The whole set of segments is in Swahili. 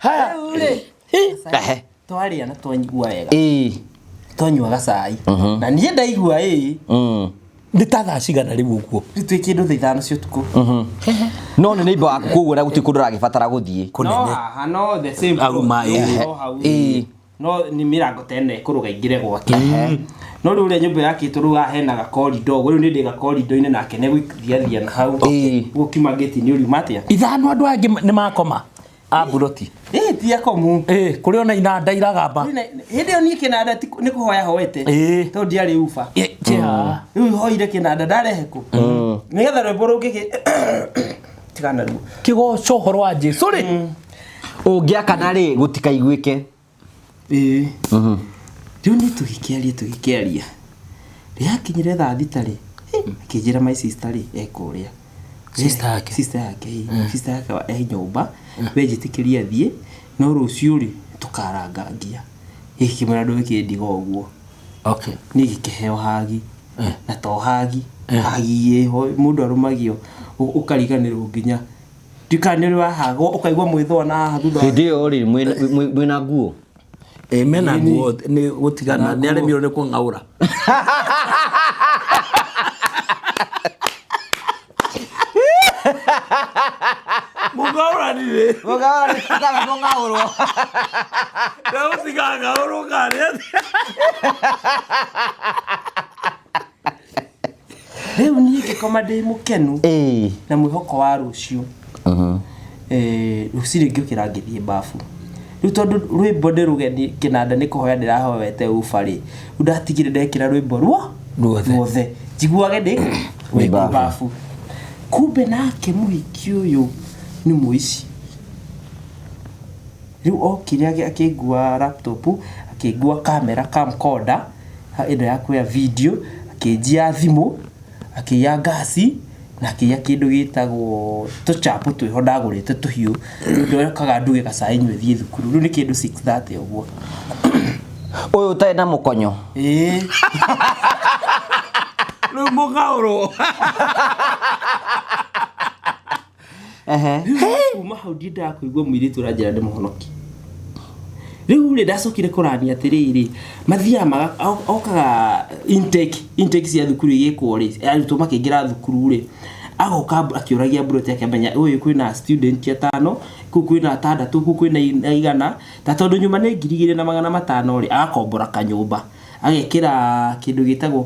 Ha. Twaria na twanyigua wega. Twanyuaga cai. Na niĩ ndaigua Nĩ ta thaa cigana rĩu ũguo. Twĩ kĩndũ thaa 5 cia ũtukũ. No nĩ neighbor waku koguo na gũtirĩ kũndũ ũragĩbatara gũthiĩ. No, no the same. No nĩ mĩrango tene kũrũga ingire gwake. No rĩu ũrĩa nyũmba yake tũrũga hena ga corridor. Rĩu nĩ ndĩ ga corridor-inĩ nake nĩ gũthiathia na hau. Gũkiuma gate nĩ ũriuma atĩa? Ithano andũ angĩ nĩ makoma. Buroti. Ti akomu. Kũrĩ ona inanda iragamba. Hĩndĩ ĩyo niĩ kĩnanda nĩ kũhoya hoete. Tondũ ndiarĩ uba. Rĩu hoire kĩnanda ndarehe kũ. Nĩgetha rwĩmbo rũngĩ tigana rĩu. Kĩgoco ũhoro wa Jesũ rĩ. Ũngĩakana rĩ gũtikaiguĩke. Rĩu nĩ tũgĩkĩaria. Rĩakinyire thaa thita rĩ. Akĩnjĩra my sister rĩ ekũrĩa. Sister yake nyũmba. Wejĩtĩkĩria thiĩ no rũciũ rĩ tũkarangangia gĩkĩ mũrando gĩkĩndiga ũguo. Nĩ gĩkĩheo hagi na to hagi yeho mũndũ arumagio ũkariganĩrwo nginya ndikanĩrĩ wahagwo ũkaigua mwĩthwa na haha thutha. Hĩndĩ ĩyo rĩ mwĩna nguo. Mena nguo nĩ gũtigana nĩ aremirwo nĩ kũng'aũra. Mugaura ni kama ngauro. Ndio sigaga ngauro kare. Rĩu niĩ ngĩkoma ndĩ mũkenu na mwĩhoko wa rũciũ. Rũciũ ngĩũkĩra ngĩthiĩ bafu. Rĩu tondũ rwĩmbo ndĩrũgeni kĩnanda nĩ kũhoya ndĩrahoete uba rĩ. Ndatigire ndekĩra rwĩmbo ruothe. Njiguage ndĩ bafu. Kumbe nake mũhiki ũyũ nĩ mũici. Rĩu okire akĩngua laptop, akĩngua camera camcorder, ĩndo ya kuoya video, akĩnjia thimũ, akĩya gasi na akĩya kĩndũ gĩtagwo tũchapu twĩho ndagũrĩte tũhiũ. Ndokaga nduge gacai nyue thiĩ thukuru. Rĩu nĩ kĩndũ 6:30 ũguo. Ũyũ ũtarĩ na mũkonyo. Rĩu mũgaũrwo. Kuma hau ndiendaga kũigua mũirĩtu ũranjĩra ndĩ mũhonoki. Rĩu rĩ ndacokire kũrania atĩrĩrĩ mathiaga okaga intake cia thukuru igĩkwo rĩ arutwo makĩingĩra thukuru rĩ agoka akĩũragia Buroti akĩmenya ũyũ kwĩna student 5 kũu kwĩna 6 kũu kwĩna 100 ta tondũ nyuma nĩ 2,500 rĩ agakombora kanyũmba agekĩra kĩndũ gĩtagwo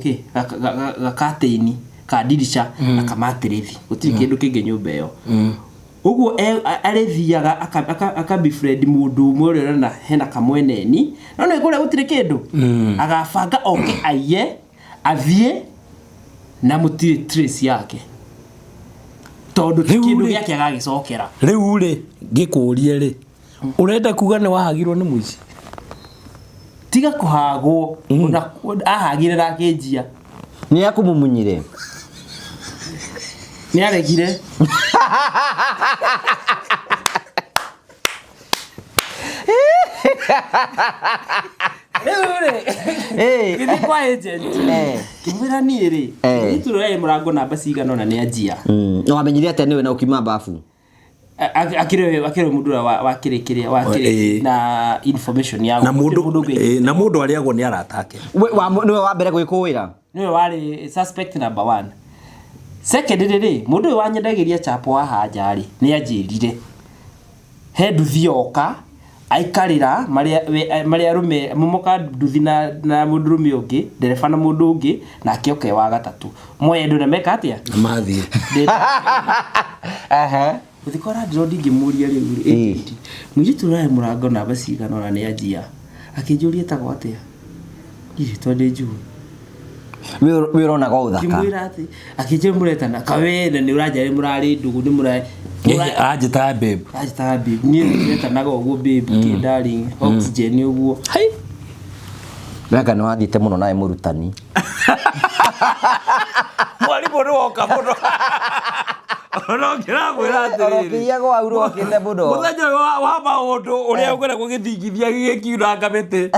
gakatĩini ka dirisha akamaterethi gũtirĩ kĩndũ kĩngĩ nyũmba ĩyo. Ũguo arethiaga akabefriend mũndũ ũmwe ũrĩa na hena kamweneni no nĩ kũrĩa gũtirĩ kĩndũ agabanga oke aiye athiĩ na mũtirĩ trace yake tondũ kĩndũ gĩake agagĩcokera. Rĩu rĩ ngĩkũrie rĩ ũrenda kuga nĩ wahagirwo nĩ mũici? Tiga kũhagwo ahagire na akĩnjia nĩ akũmumunyire nĩ aregire. Gĩthi kwa agent kĩmwĩra niĩ rĩ nĩtũroe mũrango namba cigana na nĩ anjia. No wamenyire atĩ nĩwe na ũkiuma bafu akĩrĩ mũndũ wa kĩrĩ na information ya na mũndũ arĩagwo nĩ aratake. Nĩwe wa mbere gwĩkũĩra nĩwe warĩ suspect number 1. Second rĩ mũndũ ũyũ wanyendagĩria chapo haha nja rĩ nĩ anjĩrire he nduthi yoka aikarĩra marĩa rume mumoka nduthi na mũndũ rume ũngĩ ndereba na mũndũ ũngĩ na akĩoke wa gatatũ moya ndũ na meka atĩa mathiĩ Uthikora ndĩro ndingĩmũria rĩu mũirĩtu ũrahe mũrango namba cigana na nĩ anjia akĩnjũria etagwo atĩa tondũ njũĩ wĩ ũronaga ũthaka kimwĩra atĩ akĩnjĩra mũretana kawena nĩ ũranjĩra mũrarĩ ndũgũ nĩ mũrarĩ anjĩtaga babe niĩ ndĩretanaga ũguo babe darling oxygen ũguo Wega nĩ wathiĩte mũno nawe mũrutani mwarimũ nĩ woka mũno Onokĩra mwĩra atĩrĩrĩ Orokĩiagwo aurwo kĩte mũno mũthenya wa maũndũ ũrĩa ũkwenda gũgĩthingithia gĩkiura ngamĩtĩ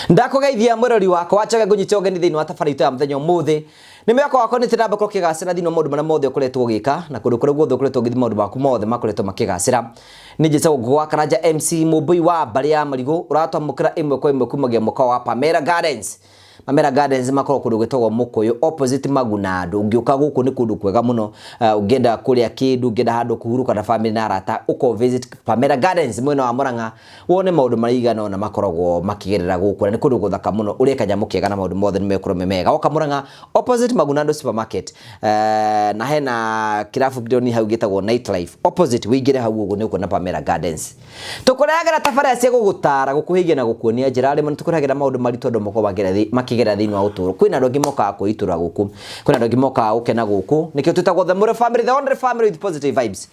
Ndakugeithia murori wako wachoge ngunyite ogeni thiini wa tabarĩra ya muthenya umuthi nĩ mĩako wako nĩ tĩramba ko kĩgacĩra thĩinĩ wa maũndũ marĩa mothe ũkoretwo ũgĩka na kũndũ kũrĩa guothe ũkoretwo ũgĩthiĩ maũndũ maku mothe makoretwo makĩgacĩra nĩ njĩtagwo Ngũgũ Karanja MC mũmbui wa mbarĩ ya Marigũ ũratwamũkĩra ĩmwe kwa ĩmwe kumagia mũkawa wa Pamela Gardens. Pamela Gardens makorwo kũndũ gwĩtagwo Mũkũyũ opposite Magunado. Ũngĩũka gũkũ nĩ kũndũ kwega mũno, ũngĩenda kũrĩa kĩndũ, ũngĩenda handũ kũhurũka na family na arata, ũko visit Pamela Gardens mwena wa Mũrang'a wone maũndũ maigana ona makoragwo makĩgerera gũkũ na nĩ kũndũ gũthaka mũno ũrĩa kanyamũ kega na maũndũ mothe nĩ mekũrwo mega. Oka Mũrang'a opposite Magunado supermarket, na hena kirabu kĩdoni hau gĩtagwo Nightlife opposite, wĩingĩre hau ũguo nĩ ũkuona Pamela Gardens. Tũkũrehagĩra tabarĩra cia gũgũtara, gũkũhĩgia na gũkuonia njĩra rĩmwe nĩtũkũrehagĩra maũndũ maritũ andũ makorwo makĩgerera thĩinĩ wa ũtũũro. Kwĩna andũ angĩ mokaga kwĩitũra gũkũ, kwĩna andũ angĩ mokaga gũkena gũkũ, nĩkĩo twĩtagwo the Mũrĩ family, the only family with positive vibes.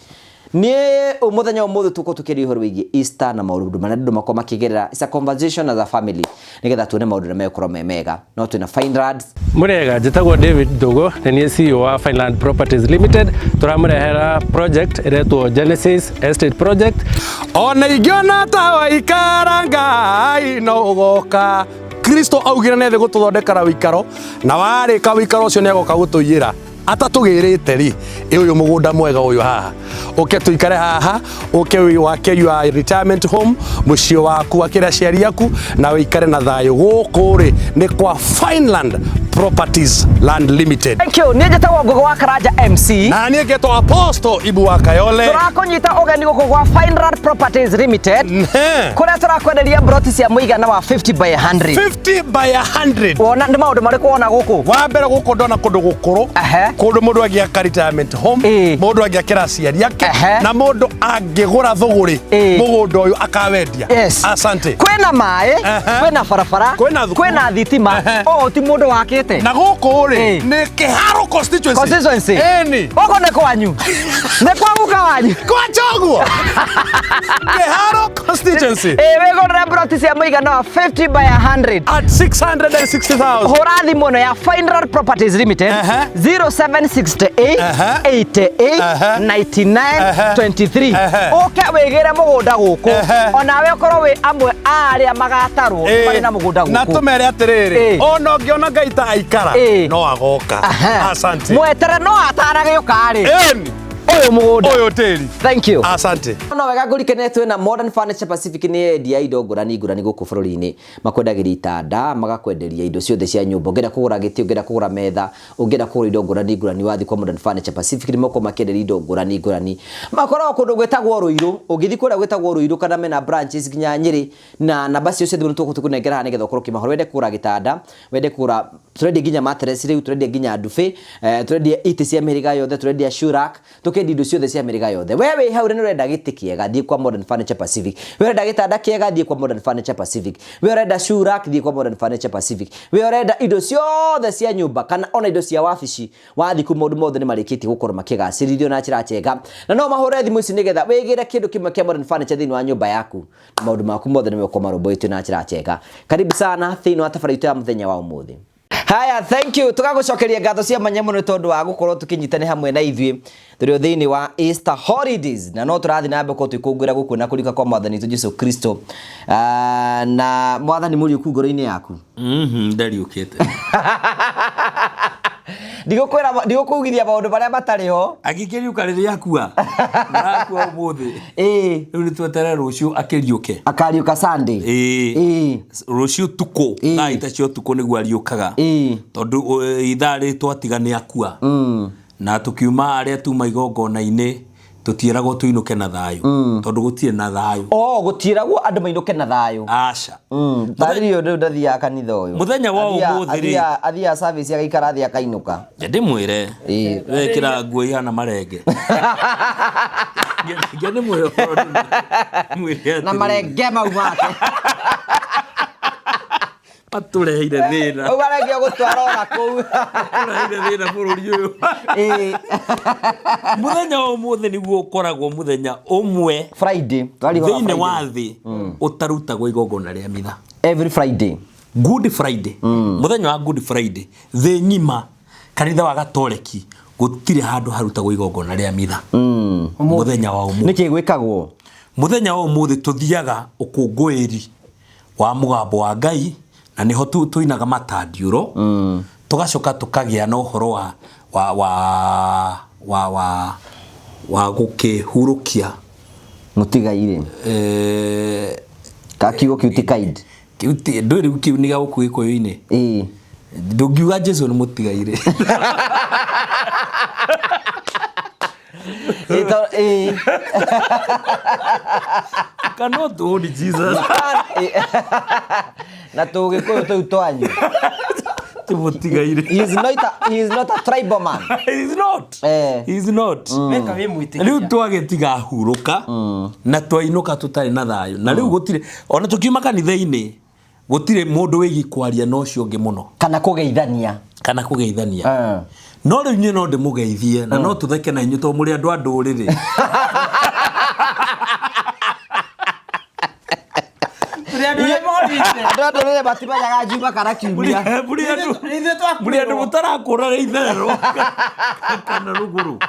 Nĩ mũthenya ũmũthĩ tũko tũkĩria ũhoro wĩgiĩ Easter na maũndũ marĩa andũ makorwo makĩgerera. It's a conversation as a family nĩgetha tuone maũndũ marĩa mekorwo me mega. No twĩna Finelands. Mũrega njĩtagwo David Ndogo na nĩ CEO wa Fineland Properties Limited. Tũramũrehera project ĩretwo Genesis Estate Project. Ona ingĩona ta waikara Ngai no ũgoka. Kristo augire nĩ thĩ gũtũthondekera wĩikaro na warĩka wĩikaro ũcio nĩ agoka gũtũiyĩra atatũgĩrĩte ri ũyũ mũgũnda mwega ũyũ haha ũke tũikare haha ũke wake your retirement home mũciĩ waku wakĩra aciari aku na wĩikare na thayũ gũkũ rĩ nĩ kwa Fineland Properties Land Limited. Thank you. Nĩ njĩtagwo Ngũgũ Karanja MC na niĩ ngetwo Apostle Ibu wa Kayole. Tũrakũnyita ũgeni gũkũ gwa Fineland Properties Limited kũrĩa tũrakwenderia broti cia mũigana wa 50 by 100. 50 by 100. Wona nĩ maũndũ marĩkũ wona gũkũ? Wa mbere gũkũ ndona kũndũ gũkũrũ, kũndũ mũndũ angĩaka retirement home, mũndũ angĩakĩra aciari ake na mũndũ angĩgũra thũgũrĩ mũgũnda ũyũ akawendia. Asante. Kwĩna maĩ, kwĩna barabara, kwĩna thitima, o ti mũndũ wakĩte. Na gũkũ rĩ nĩ Kĩharo constituency. Eni. Gũkũ nĩ kwanyu. Nĩ kwa mũka wanyu. Kwa Njoguo. Kĩharo constituency. Wĩgũrĩre broti cia mũigana wa 50 by 100 at 660,000. Hũra thimũ ya Fineland Properties Limited 0768 88 99 23. Ũke wĩgĩre mũgũnda gũkũ onawe ũkorwo wĩ amwe arĩa magatarwo marĩ na mũgũnda gũkũ. Na tũmere atĩrĩrĩ, ona ũngĩona Ngai ta aikara no agoka. Asante. Mwetere no atarage ũkarĩ. Oyo mũgũnda. Oyo tĩri. Thank you. Asante. No wega ngũrikane twĩna Modern Furniture Pacific nĩ endia indo ngũrani gũkũ bũrũri-inĩ. Makwendagĩria itanda, magakwenderia indo ciothe cia nyũmba. Ũngĩenda kũgũra gĩtĩ, ũngĩenda kũgũra metha, ũngĩenda kũgũra indo ngũrani wathiĩ kwa Modern Furniture Pacific nĩ moko makĩenderia indo ngũrani. Makoragwo kũndũ gwĩtagwo Rũirũ, ũngĩthiĩ kũrĩa gwĩtagwo Rũirũ kana mena branches nginya Nyĩrĩ na namba cio ciothe tũkũnengera haha nĩgetha ũkorwo ũkĩmahũra. Wende kũgũra gĩtanda, wende kũgũra, tũrendia nginya mattress rĩu, tũrendia nginya ndube, tũrendia itĩ cia mĩhĩrĩga yothe, tũrendia shurak, tũkendia indo ciothe cia mĩhĩrĩga yothe. Wewe hau nĩ ũrenda gĩtĩ kĩega thiĩ kwa Modern Furniture Pacific. Wewe ũrenda gĩtanda kĩega thiĩ kwa Modern Furniture Pacific. Wewe ũrenda shurak thiĩ kwa Modern Furniture Pacific. Wewe ũrenda indo ciothe cia nyũmba kana ona indo cia wabici wathiĩ ku maũndũ mothe nĩ marĩkĩtie gũkorwo makĩgacĩrithio na njĩra njega. Na no mahũre thimũ ici nĩgetha wĩgĩre kĩndũ kĩmwe kĩa Modern Furniture thĩinĩ wa nyũmba yaku. Maũndũ maku mothe nĩ megũkorwo marũmbũĩtio na njĩra njega. Karibu sana thĩinĩ wa tabarĩra ya mũthenya wa ũmũthĩ. Haya, thank you. Tugagucokeria ngatho cia manya mũno tondu wa gukorwo tukinyitane hamwe na ithuĩ tũrĩ thĩinĩ wa Easter holidays na no tũrathiĩ na mbere gũkũngũĩra gũkũ na kũrika kwa Mwathani witũ Jesũ Kristo. Na Mwathani mũriũ ku ngoro-inĩ yaku. Ndariũkĩte. Ndigũkugithia maũndũ marĩa matarĩ ho. Agĩkĩriũka rĩrĩa akua. Nakua ũmũthĩ. Rĩu nĩ tweterere rũciũ akĩriũke. Akariũka Sunday. Rũciũ tuko. Thaa itacio tuko nĩguo ariũkaga. Tondũ ithaa rĩtwa tiga nĩ akua. Na tukiuma arĩa tuma igongona-inĩ tutieragwo tuinuke na thayũ tondu gũtirĩ na thayũ. Gũtieragwo andũ mainũke na thayũ. Aca. Tarĩrio ndũ ndathiaga kanitha ũyũ. Muthenya wa ũmũthĩ rĩ. Athiaga service agaikara thĩ akainuka. Ndĩmwĩre. Wekĩra nguo ihana marenge. Ngene muoyo. Na marenge mau make. Atureheire thĩna. Ugarengio gũtwara ona kũu. Atureheire thĩna bũrũri ũyũ. Muthenya wa ũmũthĩ nĩguo ũkoragwo muthenya ũmwe Friday. Thĩinĩ wa thĩ ũtarutagwo igongona rĩa mitha. Every Friday. Good Friday. Muthenya wa Good Friday. Thĩ ng'ima kanitha wa Gatoreki gũtirĩ handũ harutagwo igongona rĩa mitha. Muthenya wa ũmũthĩ. Nĩkĩ gwĩkagwo? Muthenya wa ũmũthĩ tuthiaga ũkũngũĩri wa mũgambo wa Ngai na niho tuinaga matandiuro tugacoka tukagia na uhoro wa gukihurukia mutigaire kakiugo kiutikaide kiuti ndwiri kiuniga guku gikoyo-ini ndungiuga Jesu ni mutigaire cannot hold Jesus na tugikuyu tu twanyu mutigaire he is not a tribal man he is not Meka we mwitikia riu twagetiga huruka na twainuka tutari na thayo na riu gutire ona tukiuma kanitha-ini gutire mundu wigi kwaria no cio ngi muno kana kugeithania no riu nye no ndimugeithie na no tutheke na inyu to muri andu anduriri andå batimanyaga njuma kana kiumia muri andu mutarakura itherero kana ruguru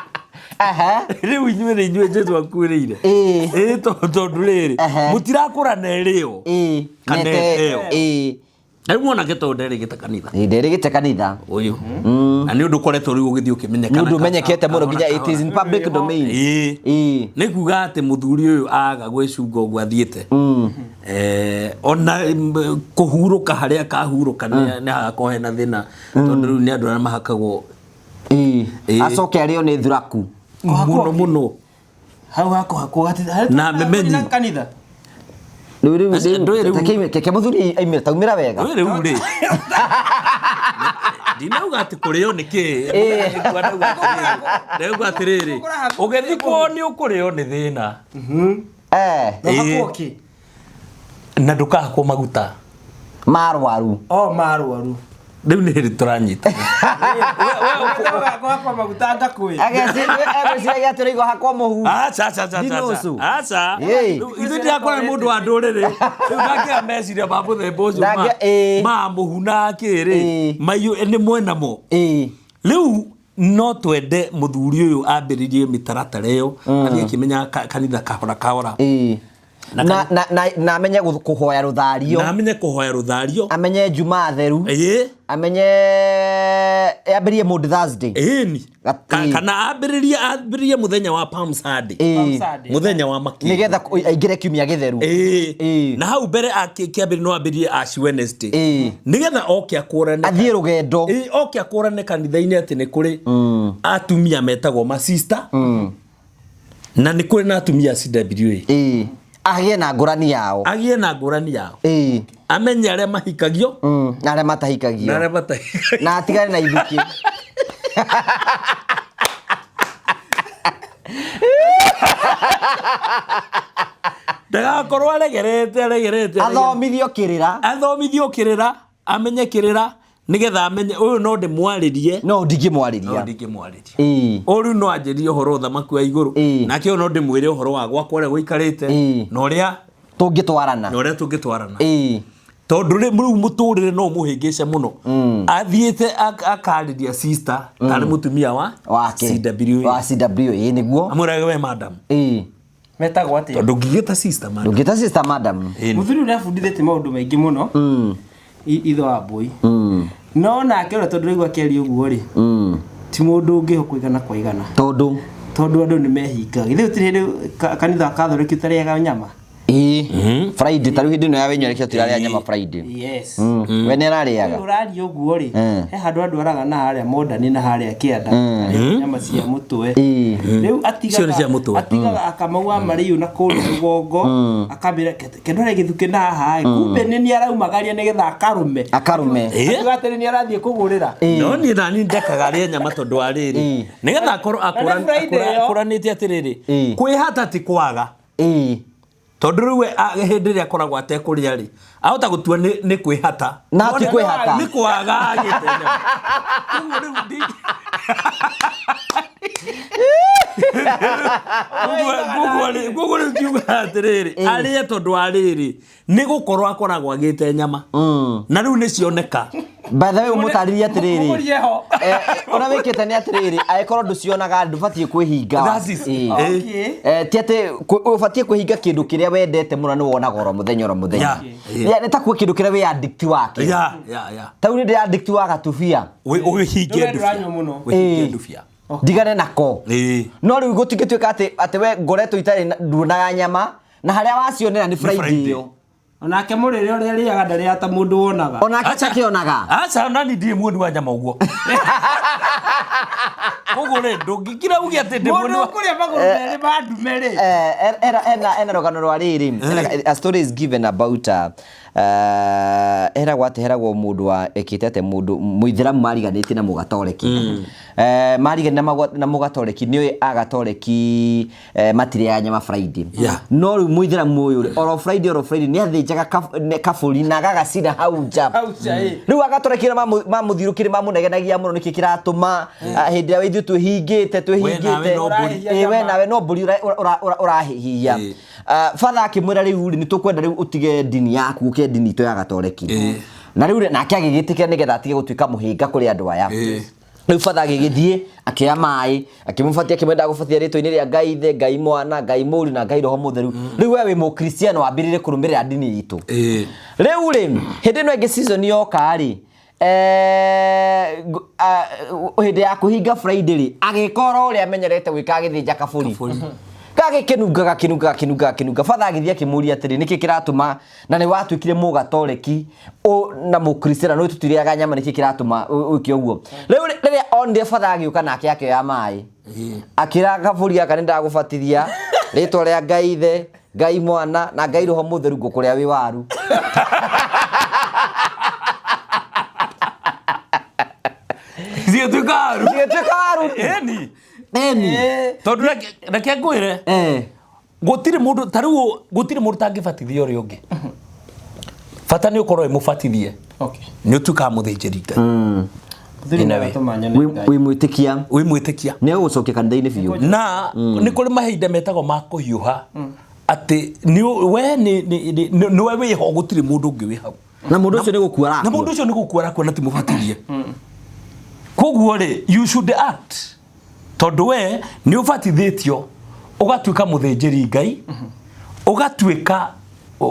riu inyuĩ nĩ inyuĩ Jesu akuĩrĩire tondũ rĩrĩ mũtirakũra na ĩrĩo kana ĩteo riu mwanake to nderĩgĩte kanitha nderĩgĩte kanitha ũyũ na nĩ ũndũ ũkoretwo rĩu ũgĩthiĩ ũkĩmenyekana nĩ ũndũ ũmenyekete mũno nginya it is in public domain nĩ kuga atĩ mũthuri ũyũ aga gwĩcunga ũguo athiĩte ona kũhurũka harĩa kahurũka nĩ hagakorwo hena thĩna tondũ rĩu nĩ andũ arĩa mahakagwo acoke arĩo nĩ thuraku muno hau hako na memenyi kanitha keke muthuri taumĩra wega rĩu rĩ ndinauga atĩ kũrĩo nĩ kĩ ndauga atĩrĩrĩ ũgĩthikwo nĩ ũkũrĩo nĩ thĩna na ndũkahakwo maguta marwaru rĩu nĩ hĩndĩ tũranyita kwa maguta ndakwĩ agĩciragia atĩ rĩigo hakwa mũhu aca ithuĩ ndirakora nĩ mũndũ wa ndũrĩrĩ rĩu ndangĩra meciria ma mũthemba ũcio ma mũhu na kĩrĩ maiyũ nĩ mwenamo rĩu no twende mũthuri ũyũ ambĩrĩrie mĩtaratara ĩyo athiĩ akĩmenya kanitha kahora na amenye kuhoya ruthario amenye njuma theru amenye ambĩrĩrie Mode Thursday kana ambĩrĩrie muthenya wa Palm Sunday muthenya wa maki nigetha aingĩre kiumia gĩtheru na hau mbere akĩambĩrĩria no ambĩrĩrie Ash Wednesday nigetha oke akũrane athiĩ rũgendo oke akũrane kanitha-inĩ atĩ nĩ kũrĩ atumia metagwo ma sister na nĩ kũrĩ na atumia CWA agĩe na ngũrani yao amenye arĩa mahikagio na arĩa matahikagio na atigane na ithuki ndagakorwo aregerete athomithio kĩrĩra amenye kĩrĩra nigetha amenye uyu no ndimwarĩrie no ndingĩmwarĩria ũrĩu no anjĩrie ũhoro ũthamaki wa igũrũ nake ũyũ no ndĩmwĩre ũhoro wa gwakwa ũrĩa gũikarĩte na ũrĩa tũngĩtwarana tondũ rĩu mũtũrĩre no mũhĩngĩce mũno athiĩte akarĩria sister tarĩ mũtumia wa CWA nĩguo amwĩrage we madam metagwo atĩa tondũ ngĩgĩta sister madam mũthuri ũrĩa abundithĩtie maũndũ maingĩ mũno itho wa mbui no nake ũrĩa tondũ rĩu akĩaria ũguo rĩ ti mũndũ ũngĩho kũigana kwa igana tondũ andũ nĩ mehingaga ithe ũtirĩ hĩndĩ kanitha kathoreki ũtarĩaga nyama Friday tarĩu hĩndĩ ĩno ya wenyerekia tũrarĩa nyama Friday we nĩ ararĩaga ũraria ũguo rĩ he handũ andwaraga na harĩa Modern na harĩa Kĩanda nyama cia mũtwe rĩu atigaga akamaua marĩu na kũrĩa rũgongo akambĩra kendore gĩthuke na haha kumbe nĩ araumagaria nĩgetha akarũme atigatĩrĩ nĩ arathiĩ kũgũrĩra no niĩ nani ndekaga arĩa nyama tondũ wa rĩrĩ nĩgetha akorwo akũranĩte atĩrĩrĩ kwĩhata ti kwaga tondũ rĩu hĩndĩ ĩrĩa akoragwo atekũrĩa rĩ ahota gũtua nĩ kwĩhata na ti kwĩhata nĩ kwaga agĩte gugu rĩu kiuga atĩrĩrĩ arĩe tondũ wa rĩrĩ nĩ gũkorwo akoragwo agĩte nyama na rĩu nĩ cioneka by the way umutariria atiriri Mũrie ho. ona wikite ni atiriri agikoro nducionaga ndubatie kwihinga That is Okay. ti ati ubatie kwihinga kindu kiria wendete muno ni wonaga oro muthenya ni ta kwi kindu kiria we addict wake yeah tau ni addict wa gatubia uhingie Ndũranyua mũno. uhingie ndubia ndigane nako eh no riu gutigituika ati we ngoretwo itari ndunaga nyama na haria wacionera ni Friday yo Onake mũrĩre ũrĩa rĩaga ndarĩ ata mũndũ wonaga. onake chakionaga acha nani ndiye muoni wa nyama uguo kugure ndungikira ugi ati ndi muoni Mũndũ kũrĩa magũrũ merĩ ma ndume rĩ. ena rogano rwa riri a story is given about heragwo mundu wa ekitete mundu muithiramu mariganĩtie na mugatoreki mariganĩtie na mugatoreki nĩ agatoreki matire nyama Friday no rĩu muithiramu ũyũ oro Friday nĩ athĩnjaga kaburi na gagacina hau nja rĩu agatorekire mamũthirũkire mamunegenagia mũno nĩkĩ kĩratũma hĩndĩ ĩrĩa ithuĩ twĩhingĩte we nawe no mbũri ũrahihia father akĩmwĩra rĩu nĩ tũkwenda rĩu ũtige dini yaku ũke dini itũ ya gatoreki na rĩu nake agĩgĩtĩkĩra nĩgetha atige gũtuĩka mũhĩnga kũrĩ andũ aya rĩu father agĩgĩthiĩ akĩoya maĩ akĩmũbatia akĩmwenda gũbatia rĩtwa-inĩ rĩa Ngai Ithe Ngai Mwana Ngai Mũriũ na Ngai Roho Mũtheru rĩu we wĩ mũkristiano wambĩrĩrie kũrũmĩrĩra dini itũ rĩu rĩ hĩndĩ ĩno ĩngĩ season yoka rĩ hĩndĩ ya kũhinga Friday rĩ agĩkora ũrĩa amenyerete gwĩka agĩthĩnja kaburi kagikinunga father agithia kimuria atiri niki kiratuma na ni watuikire mugatoreki na mukristiano no tutiriaga nyama niki kiratuma ukio uguo riria onde father agiuka nake yake ya mai akira kaburi akani ndagubatithia ritwa ria Ngai Ithe Ngai Mwana na Ngai Roho Mũtheru ngukuria wi waru Zietukaru eni tondu reke ngwire gutire mundu tariu gutire mundu tangibatithia uri ungi fata ni ukorwo imubatithie ni utuka muthinjiri Ngai wi mwitikia ni ugucokia kanitha-ini biu na ni kuri mahinda metago ma kuhiuha ati ni we ni we wiho gutire mundu ungi wi hau na mundu ucio ni gukua rakwa ti mubatithie koguo ri you should act tondu we ni ubatithitio ugatuika muthinjiri Ngai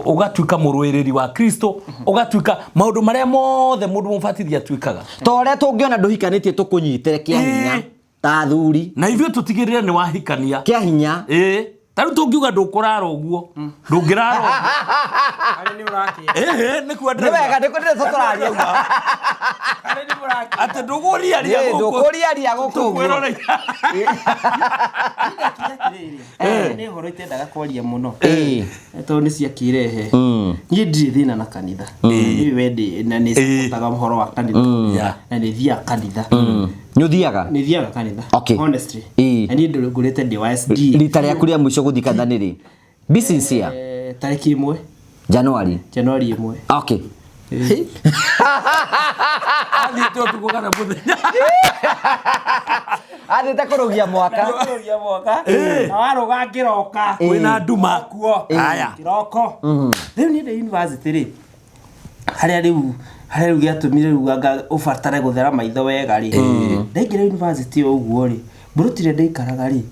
ugatuika murwiriri wa Kristo ugatuika maundu maria mothe mundu mubatithia tuikaga tore tungiona nduhikanitie tukunyitere kia hinya ta thuri na ithue tutigirire ni wahikania kia hinya taru tungiuga ndukurara uguo ndungirara Ari ni uraki. ni kwenda ni wega ndikundire tuturaria uga Ari ni uraki. ati nduguriaria guku Kwirora. Ni horo itendaga kwaria muno. To ni cia kirehe. Ni ndiri thina na kanitha. Ni wendi na ni citaga horo wa kanitha. Na ni thia kanitha. nyuthiaga Ni thiaga kanitha. Honestly. Ni ndurugurite ndi wa SD. rita rĩa kuria mwisho guthi kanitha nĩ be sincere tariki 1 January 1. okay Athi tukugana muthenya athite kurugia mwaka Kurugia mwaka. Na waruga ngiroka. wina nduma Kuo. haya Kiroko. Riu ni the university ri. Haria riu giatumire riu anga ubatare guthera maitho wega ri. Ndaingire university uguo ri. Burutire ndaikaraga ri.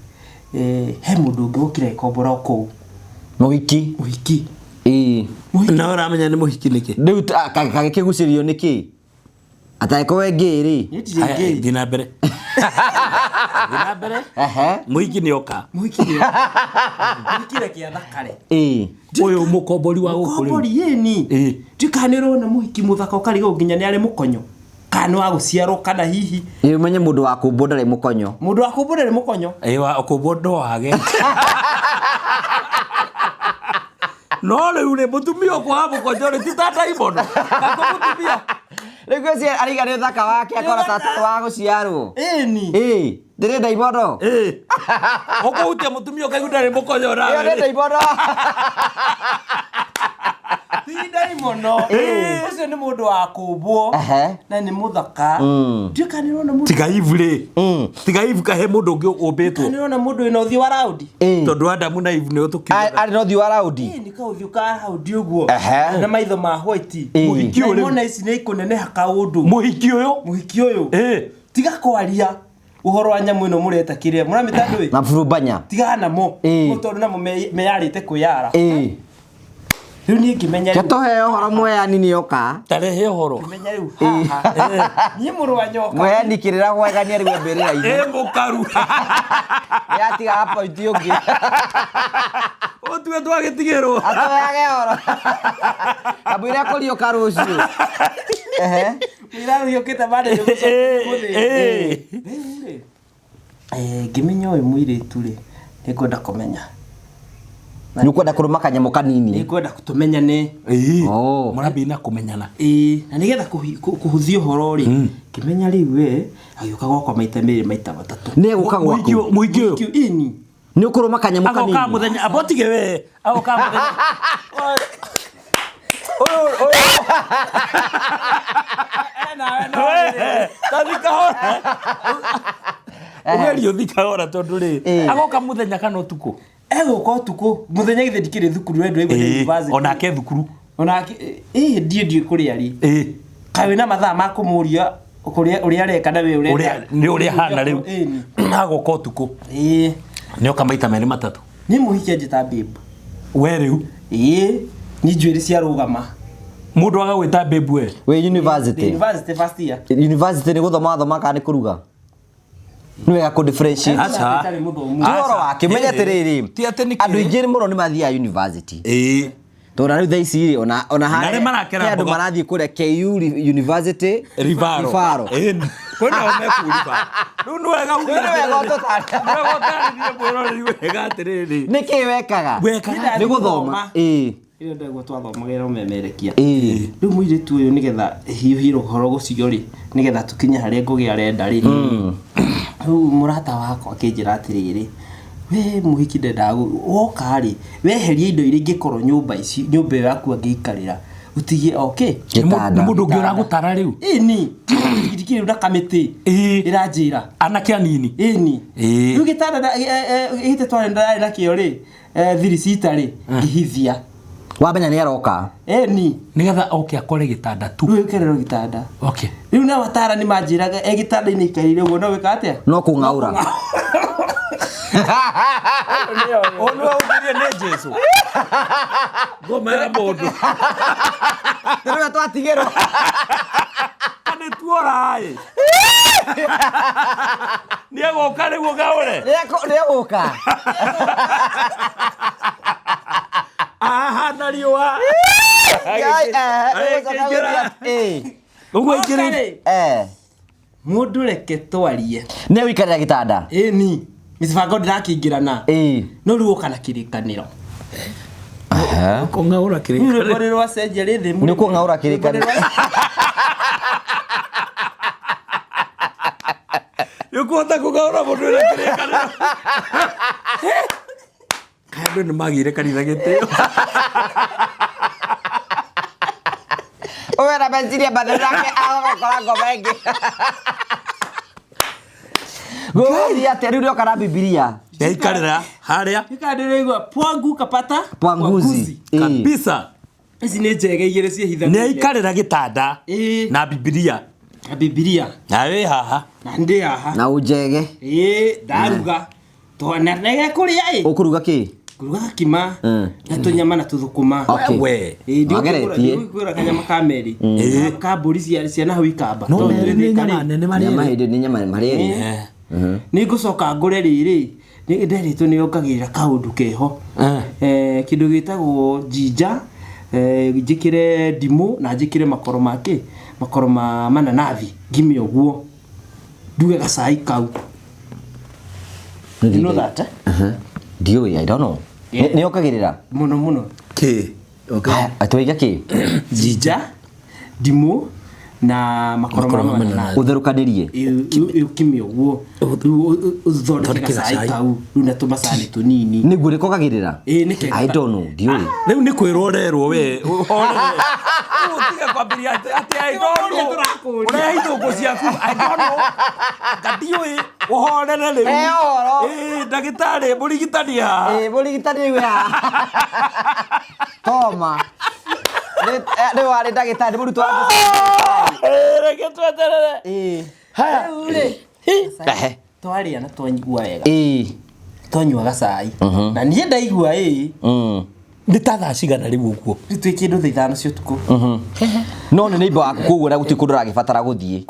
He mundu ungi ukira ikombora kou. muhiki na uramenya ni muhiki niki riu kagikigucirio niki ataiko wengiri thina mbere muhiki ni oka Muhikire kia thakare. uyu mukombori wa gukuri Mukombori yeni. Ndikanirwo na muhiki muthaka ukariga nginya ni ari mukonyo. Kana wa guciarwo kana hihi. umenye mundu wa kumbo ndari mukonyo. Mundu wa kumbo ndari mukonyo. wa kumbo ndoage no riu ni mutumia kwa mukonyo ri titata ibono kako mutumia Riu cie arigane thaka wake akora tatu wa guciarwo. Eni. Ndirenda ibono. Uko utia mutumia ukaigua ndari mukonyo Iyo nawe ndirenda ibono. Ndai mono. Ucio ni mundu wa kumbwo. Na ni muthaka. Ndika ni rona mundu. Tiga ivule. Tiga ivu kahe mundu ungi umbitwo. Ni rona mundu ina uthi wa round. Tondu Adamu na Eve ni utukire. Ari no thi wa round. Ni ka uthi ka round uguo. Na maitho ma white. Muhiki uyu. Mona ici ni ikuneneha kaundu. Muhiki uyu. Tiga kwaria. Uhoro wa nyamu ino mureta kiria. Muramita ndui. Na furubanya. Tiga namo. Mutondu namo meyarite kuyara. Riu ni ngimenya riu. Ketohe uhoro mweani ni yoka. Tarehe uhoro. Ngimenya riu haha. Ni muru wa nyoka. Mweani kirira gwegania riu mbirira ine. Mukaru. Ya tiga hapa itiogi. Otwe twagitigirwo. Atoyage horo. Abwira kolio karucio. Mira yoketa bade yo. Ngimenya uyu muiritu ri. Nikwenda kumenya. Nukwenda kuruma kanyamo kanini. Nikwenda kutumenya ni. Murabina kumenyana. Na nigetha kuhuthia uhoro ri. Ngimenya riu agioka gwakwa maita meri maita matatu. Ni guka gwaku. Muhiki uyu. Ini. Ni ukuruma kanyamo kanini. Agoka muthenya abotige we. Agoka muthenya. Tathika hora. Ugerio thika hora tondu ri. Agoka muthenya kana utuku. Egoka utuku. Muthenya githe ndikire thukuru wendo igwe university. Onake thukuru. Onake ndie kuri ari. Kawe na mathaa ma kumuria uria areka na we uria ni uria hana riu. Agoka utuku. Ni oka maita meri matatu. Ni muhikia njita babe. We riu. ni njuĩrĩ cia rũgama mundu agagwĩta babe we we university first year university ni guthoma thoma kana ni kuruga ni wega ku differentiate acha toro wake menya tiriri andu ingĩ muno ni mathiaga university tona riu thaiciri ona nare marakera andu marathie kuria KU University Rivaro kwenda omekuriba riu ni wega utarithie mwĩrore riu wega atiriri niki wekaga ni guthoma iyo ndego twathomagĩra umemerekia riu muiritu uyu nigetha hiuhire uhoro gucio ri nigetha tukinya haria ngũgĩa renda ri riu murata wakwa akĩnjĩra atiriri we muhiki ndenda woka ri weheria indo iria ingĩkorwo nyũmba ici nyũmba yaku angĩikarĩra utige okay ni mundu ũngĩ ũragũtara riu ni ndikire na kamĩtĩ iranjĩra anake anini ni riu gĩtanda gĩte twarenda nakĩo ri thirisita ri ngĩhithia wamenya ni aroka ni nigetha oke akore gitanda tu riu kerero gitanda okay riu na watara ni manjiraga gitanda-inĩ ikarire uguo no wika atia no kung'aura onu augirie ni Jesu ngomera mundu riu twatigirwo ani tuorai ni agoka riu gaure ni agoka aha na riwa uguo ikiri mundu reke twarie ni wikarira gitanda ni misibango ndirakingirana no riu kana kirikaniro kung'aura kirikaniro ni rwari rwa cenjia rithi ni kung'aura kirikaniro yukuhota kung'aura mundu ena kirikaniro kandu ni magire kanitha gitio Oera benzinia badarake agokora ngomengi Gori ate riu kana Biblia ikarira haria ikandireigwa pwangu kapata pwanguzi kabisa ici ni njega igire cia hitha ni ikarira gitanda na Biblia na we haha na ndi haha na ujege ndaruga twana nege kuria ukuruga ki kuruga kima na tunyama na tuthukuma we mageretie kwira kanyama kameri ka mburi cia na hau ikamba no ni nyama nene mari ni ngucoka ngure riri ni nderitwo ni yongagirira kaundu keho kindu gitagwo jinja njikire ndimu na njikire makoro make makoro ma mananathi ngime uguo nduge gacai kau you know that dio I don't know ni yongagirira muno ki okay atoiga ki jinja ndimu na makoro manana utherukanirie ukimio guo uthondeke cai kau runa tumasani tunini niguo rikogagirira nike I don't know ndiuri riu ni kwirorerwo we utiga kwambiria ati I don't know uria ithungu ciaku I don't know ngatiui uhorere riu ndagitari murigitania murigitani we toma ni wari ndagitari murutwo wa reke tweterere haya twaria na twanyigua wega twanyuaga cai na niĩ ndaigua nĩ ta thaa cigana rĩu ũguo twĩ kĩndũ thaa 5 cia ũtukũ no nĩ neighbor waku koguo na gũtirĩ kũndũ ũragĩbatara gũthiĩ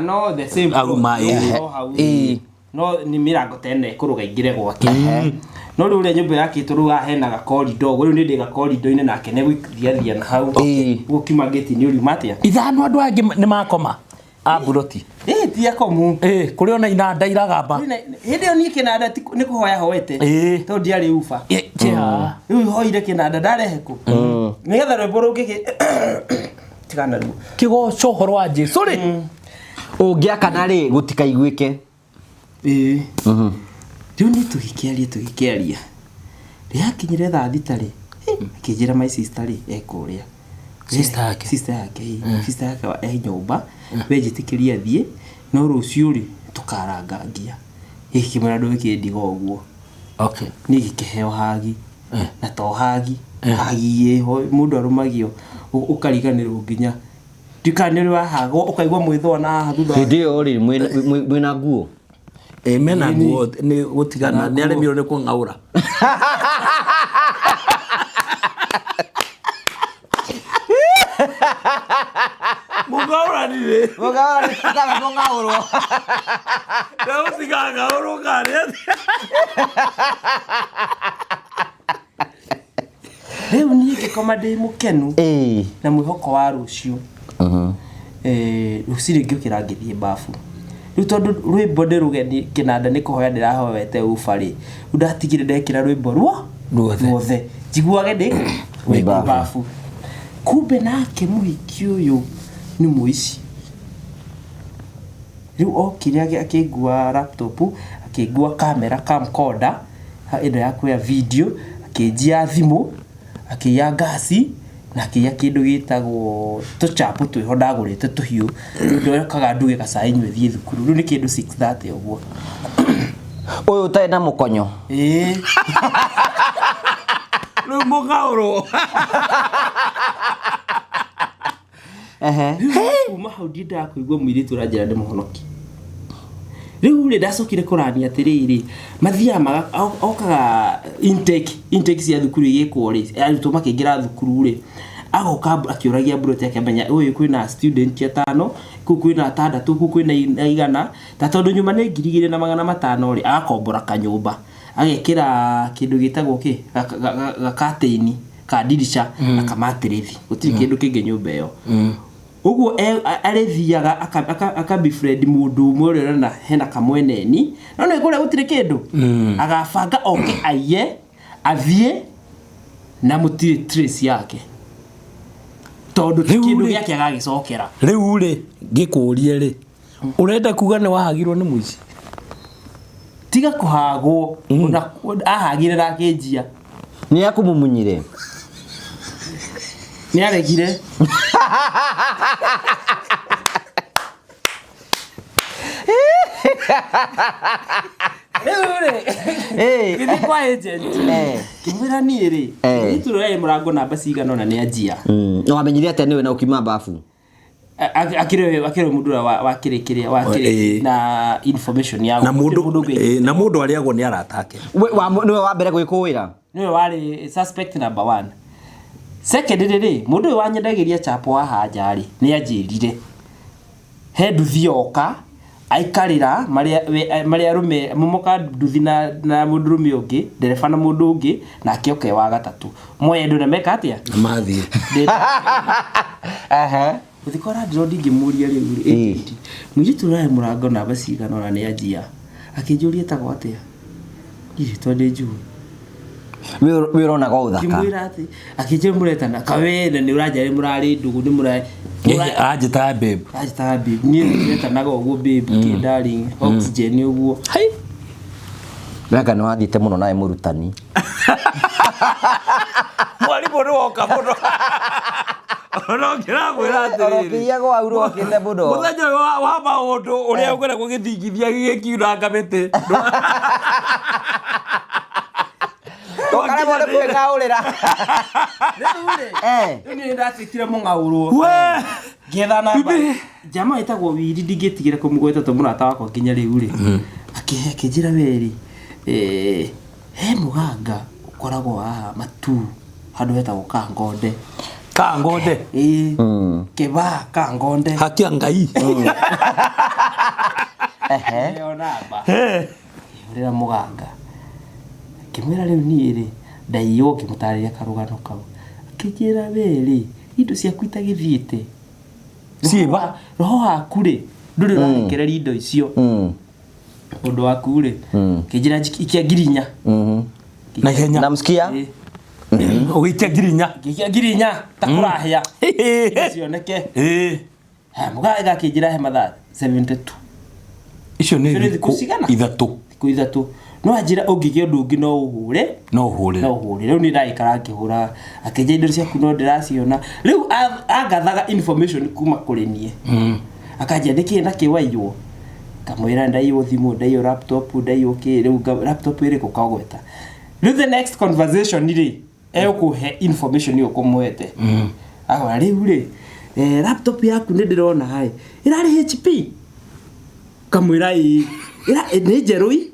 no the same no nĩ mĩrango tene kũrũga ingĩre gwake no rĩu ũrĩa nyũmba yakĩtwo rĩu haha hena gakorido rĩu nĩ ndĩ gakorido-inĩ nake nĩ gũthiathia na hau gũkiuma gate-inĩ ũriuma atĩa ithano andũ angĩ nĩ makoma amburoti ti akomu kũrĩ ona inanda iragamba hĩndĩ ĩyo niĩ kĩnanda nĩ kũhoya hoete tondũ ndiarĩ uba rĩu hoire kĩnanda ndarehe kũ nĩgetha rwĩmbo rũngĩ tigana rĩu kĩgoco ũhoro wa Jesũ rĩ ũngĩakana rĩ gũtikaiguĩke rĩu nĩ tũgĩkĩaria rĩakinyire thaa thita rĩ akĩnjĩra my sister rĩ ekũrĩa sister yake nyũmba wenjĩtĩkĩria thiĩ no rũciũ rĩ tũkarangangia gĩkĩ kĩmera ndũ gĩkĩndiga ũguo nĩ gĩkĩheo hagi na to hagi hagi mũndũ arũmagio ũkariganĩrwo nginya ndikane rĩ wahagwo ũkaigua mwĩthwa na haha thutha hĩndĩ ĩyo rĩ mwĩna nguo mena nguo nĩ gũtigana nĩ aremirwo nĩ kũng'aũra mũng'aũrani rĩ tũtaga mũng'aũrwo ndagũtiga ng'aũrwo karĩ rĩu niĩ ngĩkoma ndĩ mũkenu na mwĩhoko wa rũciũ rũciũ ngĩũkĩra ngĩthiĩ bafu rĩu tondũ rwĩmbo ndĩrũgeni kĩnanda nĩ kũhoya ndĩrahoete uba rĩ rĩu ndatigire ndekĩra rwĩmbo ruothe njiguage ndĩ bafu kumbe nake mũhiki ũyũ nĩ mũici rĩu okire akĩngua laptop akĩngua kamera camcorder ĩno ya kuoya video akĩnjia thimũ akĩya ngasi na akĩya kĩndũ gĩtagwo tũchapu twĩho ndagũrĩte tũhiũ ndokaga nduge gacai nyue thiĩ thukuru rĩu nĩ kĩndũ 6:30 ũguo ũyũ ũtarĩ na mũkonyo rĩu mũng'aũrwo kuma hau ndiĩ ndakũigua mũirĩtu ũranjĩra ndĩ mũhonoki rĩu rĩ ndacokire kũrania atĩrĩrĩ mathiaga okaga intake cia thukuru igĩkwo rĩ arutwo makĩingĩra thukuru rĩ agoka akĩũragia mburoti akĩmenya ũyũ kwĩna student 5 kũu kwĩna 6 kũu kwĩna 100 ta tondũ nyuma nĩ 2,500 rĩ agakombora kanyũmba agekĩra kĩndũ gĩtagwo gakatĩini ka dirisha akamatĩrĩthi gũtirĩ kĩndũ kĩngĩ nyũmba ĩyo ũguo arĩthiaga akabefriend mũndũ ũmwe ũrĩa na hena kamweneni no nĩ kũrĩa gũtirĩ kĩndũ agabanga oke aiye athiĩ na mũtirĩ trace yake tondũ kĩndũ gĩake agagĩcokera rĩu rĩ ngĩkũrie rĩ ũrenda kuga nĩ wahagirwo nĩ mũici tiga kũhagwo ahagire na akĩnjia nĩ akũmumunyire nĩ aregire gĩthi kwa agent kĩmwĩra niĩ rĩ nĩtũroe mũrango namba cigana na nĩ anjia no wamenyire atĩa nĩwe na ũkiuma bafu akĩrĩ mũndũ ũrĩa wakĩrĩ na information ya na mũndũ arĩagwo nĩ aratake nĩwe wa mbere gwĩkũĩra nĩwe warĩ suspect number 1 second rĩ mũndũ ũyũ wanyendagĩria chapo haha nja rĩ nĩ anjĩrire he nduthi yoka aikarĩra marĩa arũme momoka nduthi na mũndũ rũme ũngĩ ndereba na mũndũ ũngĩ na akĩoke wa gatatũ moya andũ na meka atĩa mathiĩ ũthikora ndĩro ndingĩmũria rĩu mũirĩtu ũrahe mũrango namba cigana na nĩ anjia akĩnjũria etagwo atĩa irĩtwa ndĩ njũĩ we urona go uthaka kimwira ati akije muretana kawenda ni urajari murari ndugu ni murai ajita babe ajita babe ni muretana go babe ki darling oxygen uguo hai Wega no athite muno nae murutani mwalimu ni woka muno Onokira gwira atiri Orokia go auro kinde muno muthenya wa maundu uria ukwenda gugithingithia gikiura ngamite Tokare mone kwingaurira ni ndatikire mungaurwo we getha namba jama itagwo wiri ndigitigira kumugweta to murata wakwa kinya riu ri akijira weri he muganga ukoragwo aha matu handu hetagwo Kangonde keba Kangonde hakia ngai yo namba urira muganga kimwira riu ni ri ndaiyo kimutariria karugano kau akijira weri indo cia kuita githiite siba roho waku ri nduri rarekerera indo icio undu waku ri kijira ikia ngirinya na ihenya namsikia ugitia ngirinya ikia ngirinya takurahia cioneke mugaga kijira he mathaa 72 icio ni ithatu no ajira ungige undu ungi no uhure riu ni ndaikara ngihura akije indo ciaku no ndiraciona riu agathaga information kuma kuri nie akaje ndiki na kiwaiywo kamwira ndaiyo thimu ndaiyo laptop ndaiyo ki riu laptop iri kukagweta riu the next conversation ri ekuhe information yo kumwete agora riu ri laptop yaku ni ndirona hai irari HP kamwira ira ni njerui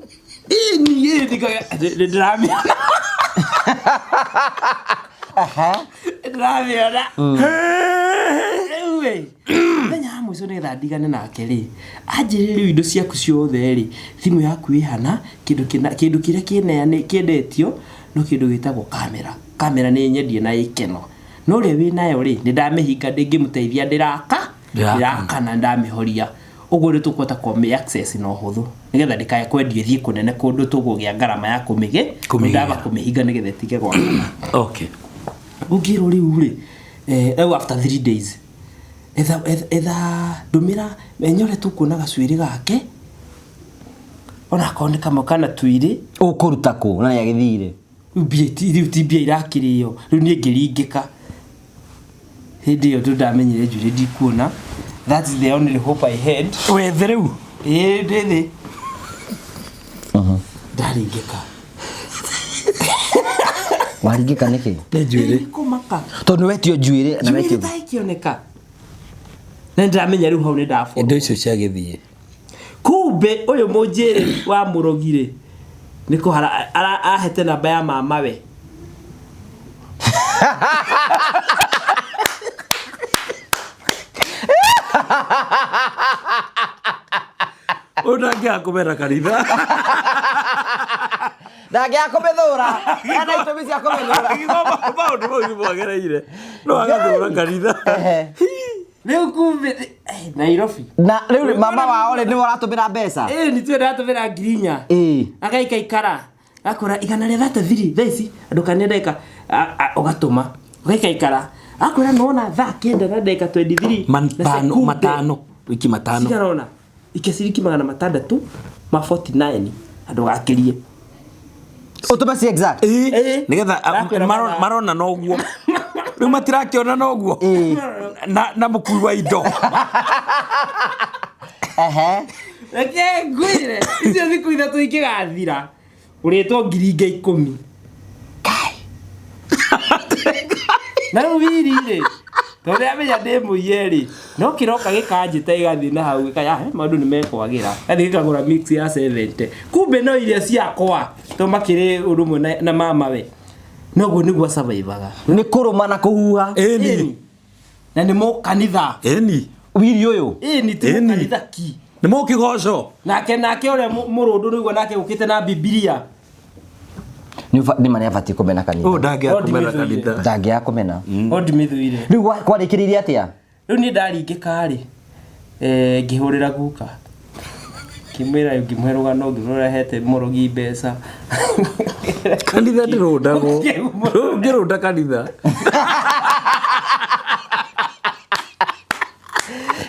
ni ndikaga ndramia ndramia ewe ndenya mwiso ni thandigane nake ri anjiriri indo ciaku ciothe ri thimu yaku ihana kindu kiria kineane kiendetio no kindu gitagwo kamera ni nyendie na ikeno no ri wi nayo ri ni ndamihinga ndingimuteithia ndiraka na ndamihoria ugo ri tukwata kwa me access no huthu nigetha ndikaye kwendio thie kunene kundu tugugia ngarama ya ndaba kumihinga nigetha tige gwa okay ugiro riu ri after 3 days etha ndumira menyore tukuona gacwiri gake ona konde kama kana twiri ukuruta ku na yagithire riu tibia irakirio riu ni ngiringika hindi yo ndamenyire njuri ndikuona. That's the only hope I had. Wethe riu ndithi ndaringika waringika niki njwiri kumaka tondu wetio njwiri na wetio kioneka na ndamenya riu hau ni ndafo indo icio cia githie kumbe uyu munjiri wa murogire niko ahete namba ya mama we Unangia kumera kanitha ndage akomethura ana itomisi akomethura ngoma maundu mau nimwagereire no agathura kanitha riu kumbe Nairobi na riu mama wao ni waratumira mbeca ni tue ndatumira ngirinya akaikaikara akora igana ria 33 thaici andu kanendeka ugatuma ugaikaikara akora nona thaa kenda na ndeka 23 matano wiki matano sigarona ikesiriki magana matandatu ma 49 andu gakirie utuma si exact nigetha marona noguo riu matirakiona noguo na mukui wa indo ngwire icio thiku ithatu ikigathira uritwo 10,000 na wiri ri tore amenya ndimũiye ri no kiroka gikanjite igathi na hau gikaya maundu ni mekwagira athi gikagura mix ya 70 kumbe no iria ciakwa to makire urumwe na mama we noguo niguo survivaga ni kuruma na kuhuha eni na ni mo kanitha eni wiri uyu ni tu kanitha ki ni mo kigoco nake ore murundu niguo nake ukite na Biblia ni mani abati kumena kanitha ndange akumena kanitha ndange akumena ondi mithuire riu kwarikiririe atia riu ni ndaringika ri ngihurira guka kimwira ngimweruga no ngirorehete murogi mbeca kanitha ndirondago ngironda kanitha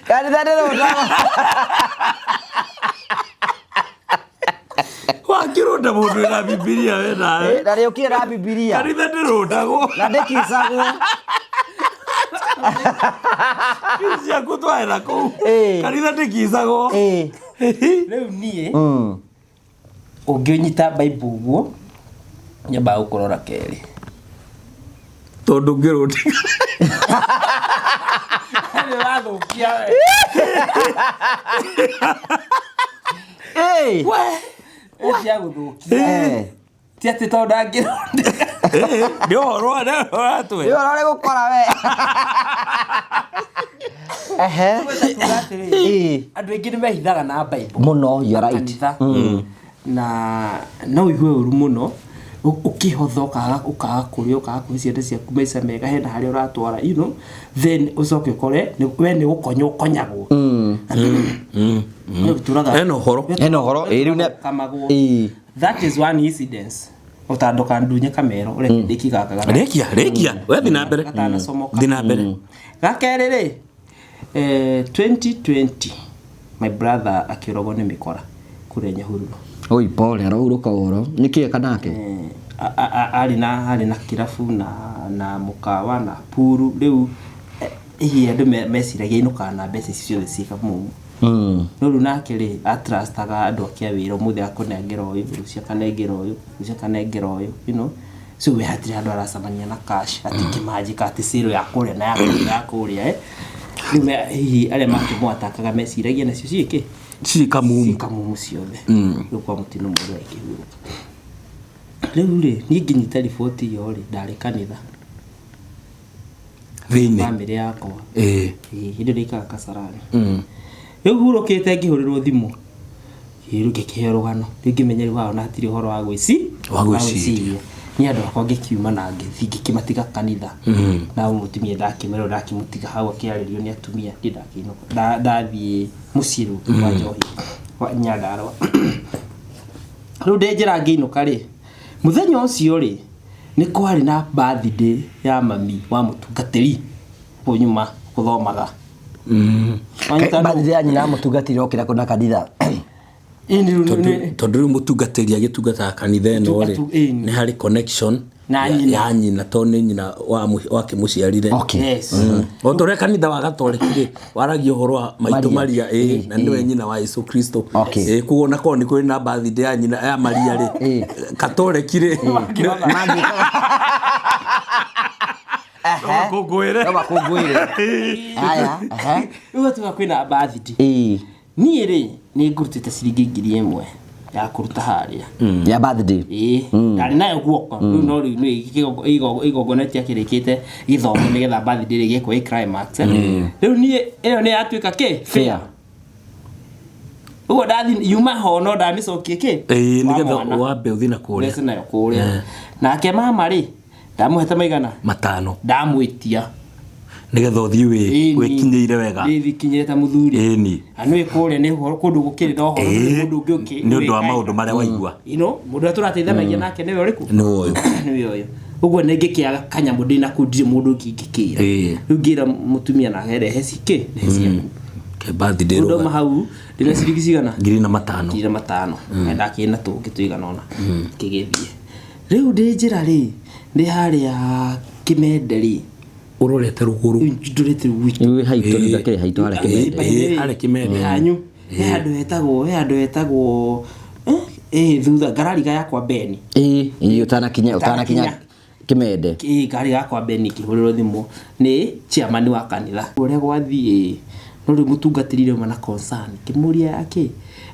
Kanitha ndirondago wakironda mundu ina bibilia we nawe na rĩo kĩra bibilia kanitha ndirondago na ndĩkicagwo cia kutwaira kuu kanitha ndikicagwo riu nie unginyita bible guo nyamba gukorora keri tondu ngironda ni wathukia Hey! we cia guthukia ti ati tondu angironda ndio horo tu Yo rore gukora we. andu aingi ni mehithaga na bible Muno, you are right. kanitha na no igue uru muno ukihotha ukaga kuria ukaga kuria ciende ciaku maica mega hena haria uratwara then ucoke ukore we ni gukonyo ukonyagwo eno horo Riu ne kamagwo that is one incidence utandoka ndunye kamero ure ndiki gaka rekia we thina mbere gatana somoka thina mbere gakerere 2020 my brother akirogo ni mikora kure Nyahururu oi pole arauruka oro nikieka nake ari na kirafu na mukawa na puru riu ihi andu mesiragia inuka na mbeca ciothe cika mumu riu nake ri atrustaga andu akia wira muthe akunengera uyu rucia kanengera uyu so we hatiri andu aracamania na cash atikimajika ati siro ya kuria na ya kuria riu ihi aria makimwatakaga mesiragia nacio ciike cika mumu ciothe riu kwa mutino muru aikihuruka riu ri ni nginyita riboti yo ri ndari kanitha thini family yakwa hindi rika Kasarani riu hurukite ngihurirwo thimu hiruke kiherugano ngimenya wao na hatiri horo wa gwiciria ni andu akwa ngikiuma na ngimatiga kanitha na mutumia ndakimero ndakimutiga hau akiaririo ni atumia ndidakinuka ndathie musiru wa Njohi wa Nyandarua riu ndinjira ngiinuka ri muthenya ucio ri ni kwari na birthday ya mami wa mutungatiri kunyuma kuthomaga birthday ya nyina mutungatiri okira kuna kanitha tondu riu mutungatiri agitungata kanitha eno ri ni hari connection ya nyina toni nyina wa kimuciarire otore kanitha wa Gatoreki waragio horo wa maitu Maria na niwe nyina wa Yesu Kristo kuona ko ni kuri na birthday ya nyina ya Maria ri Gatoreki ri kugwire aya ugo tugakwina birthday ni ri ni ngurutite ciringi 1,000 ya kuruta haria ya birthday ndari nayo guoko no igogonetia kirikite githomo nigetha birthday ri gikwe climax riu ni iyo ni atuika ki fair ugo ndathi yuma ho no ndamicokie ki nigetha wambe uthina kuria lesa nayo kuria nake mama ri ndamuhete maigana 5 ndamwitia nigetha uthii wikinyeire wega kinyire ta muthuri ni anu ikuria ni kundu gukiri no ho mundu ungi ni undu wa maundu maria waigua mundu aturateithanagia nake niwe uriku niwe uyu uguo ningikiaga kanyamu ndina kundire mundu ngingikira riu ngira mutumia na herehe ciki ke birthday ndo mahau ndina ciringi cigana 5,000 ndakina tungi tuigana ona kigithie riu ndinjira ri ndi haria Kimenderi urorete ruguru ndurete wiki iwe haito ndakire haito hare Kimenderi hare Kimenderi hanyu andu etagwo thutha ngarariga yakwa Beni utanakinya Kimende ngari yakwa Beni kihurirwo thimu ni chairman wa kanitha uria gwathie no ri mutungatirire mana concern kimuria yake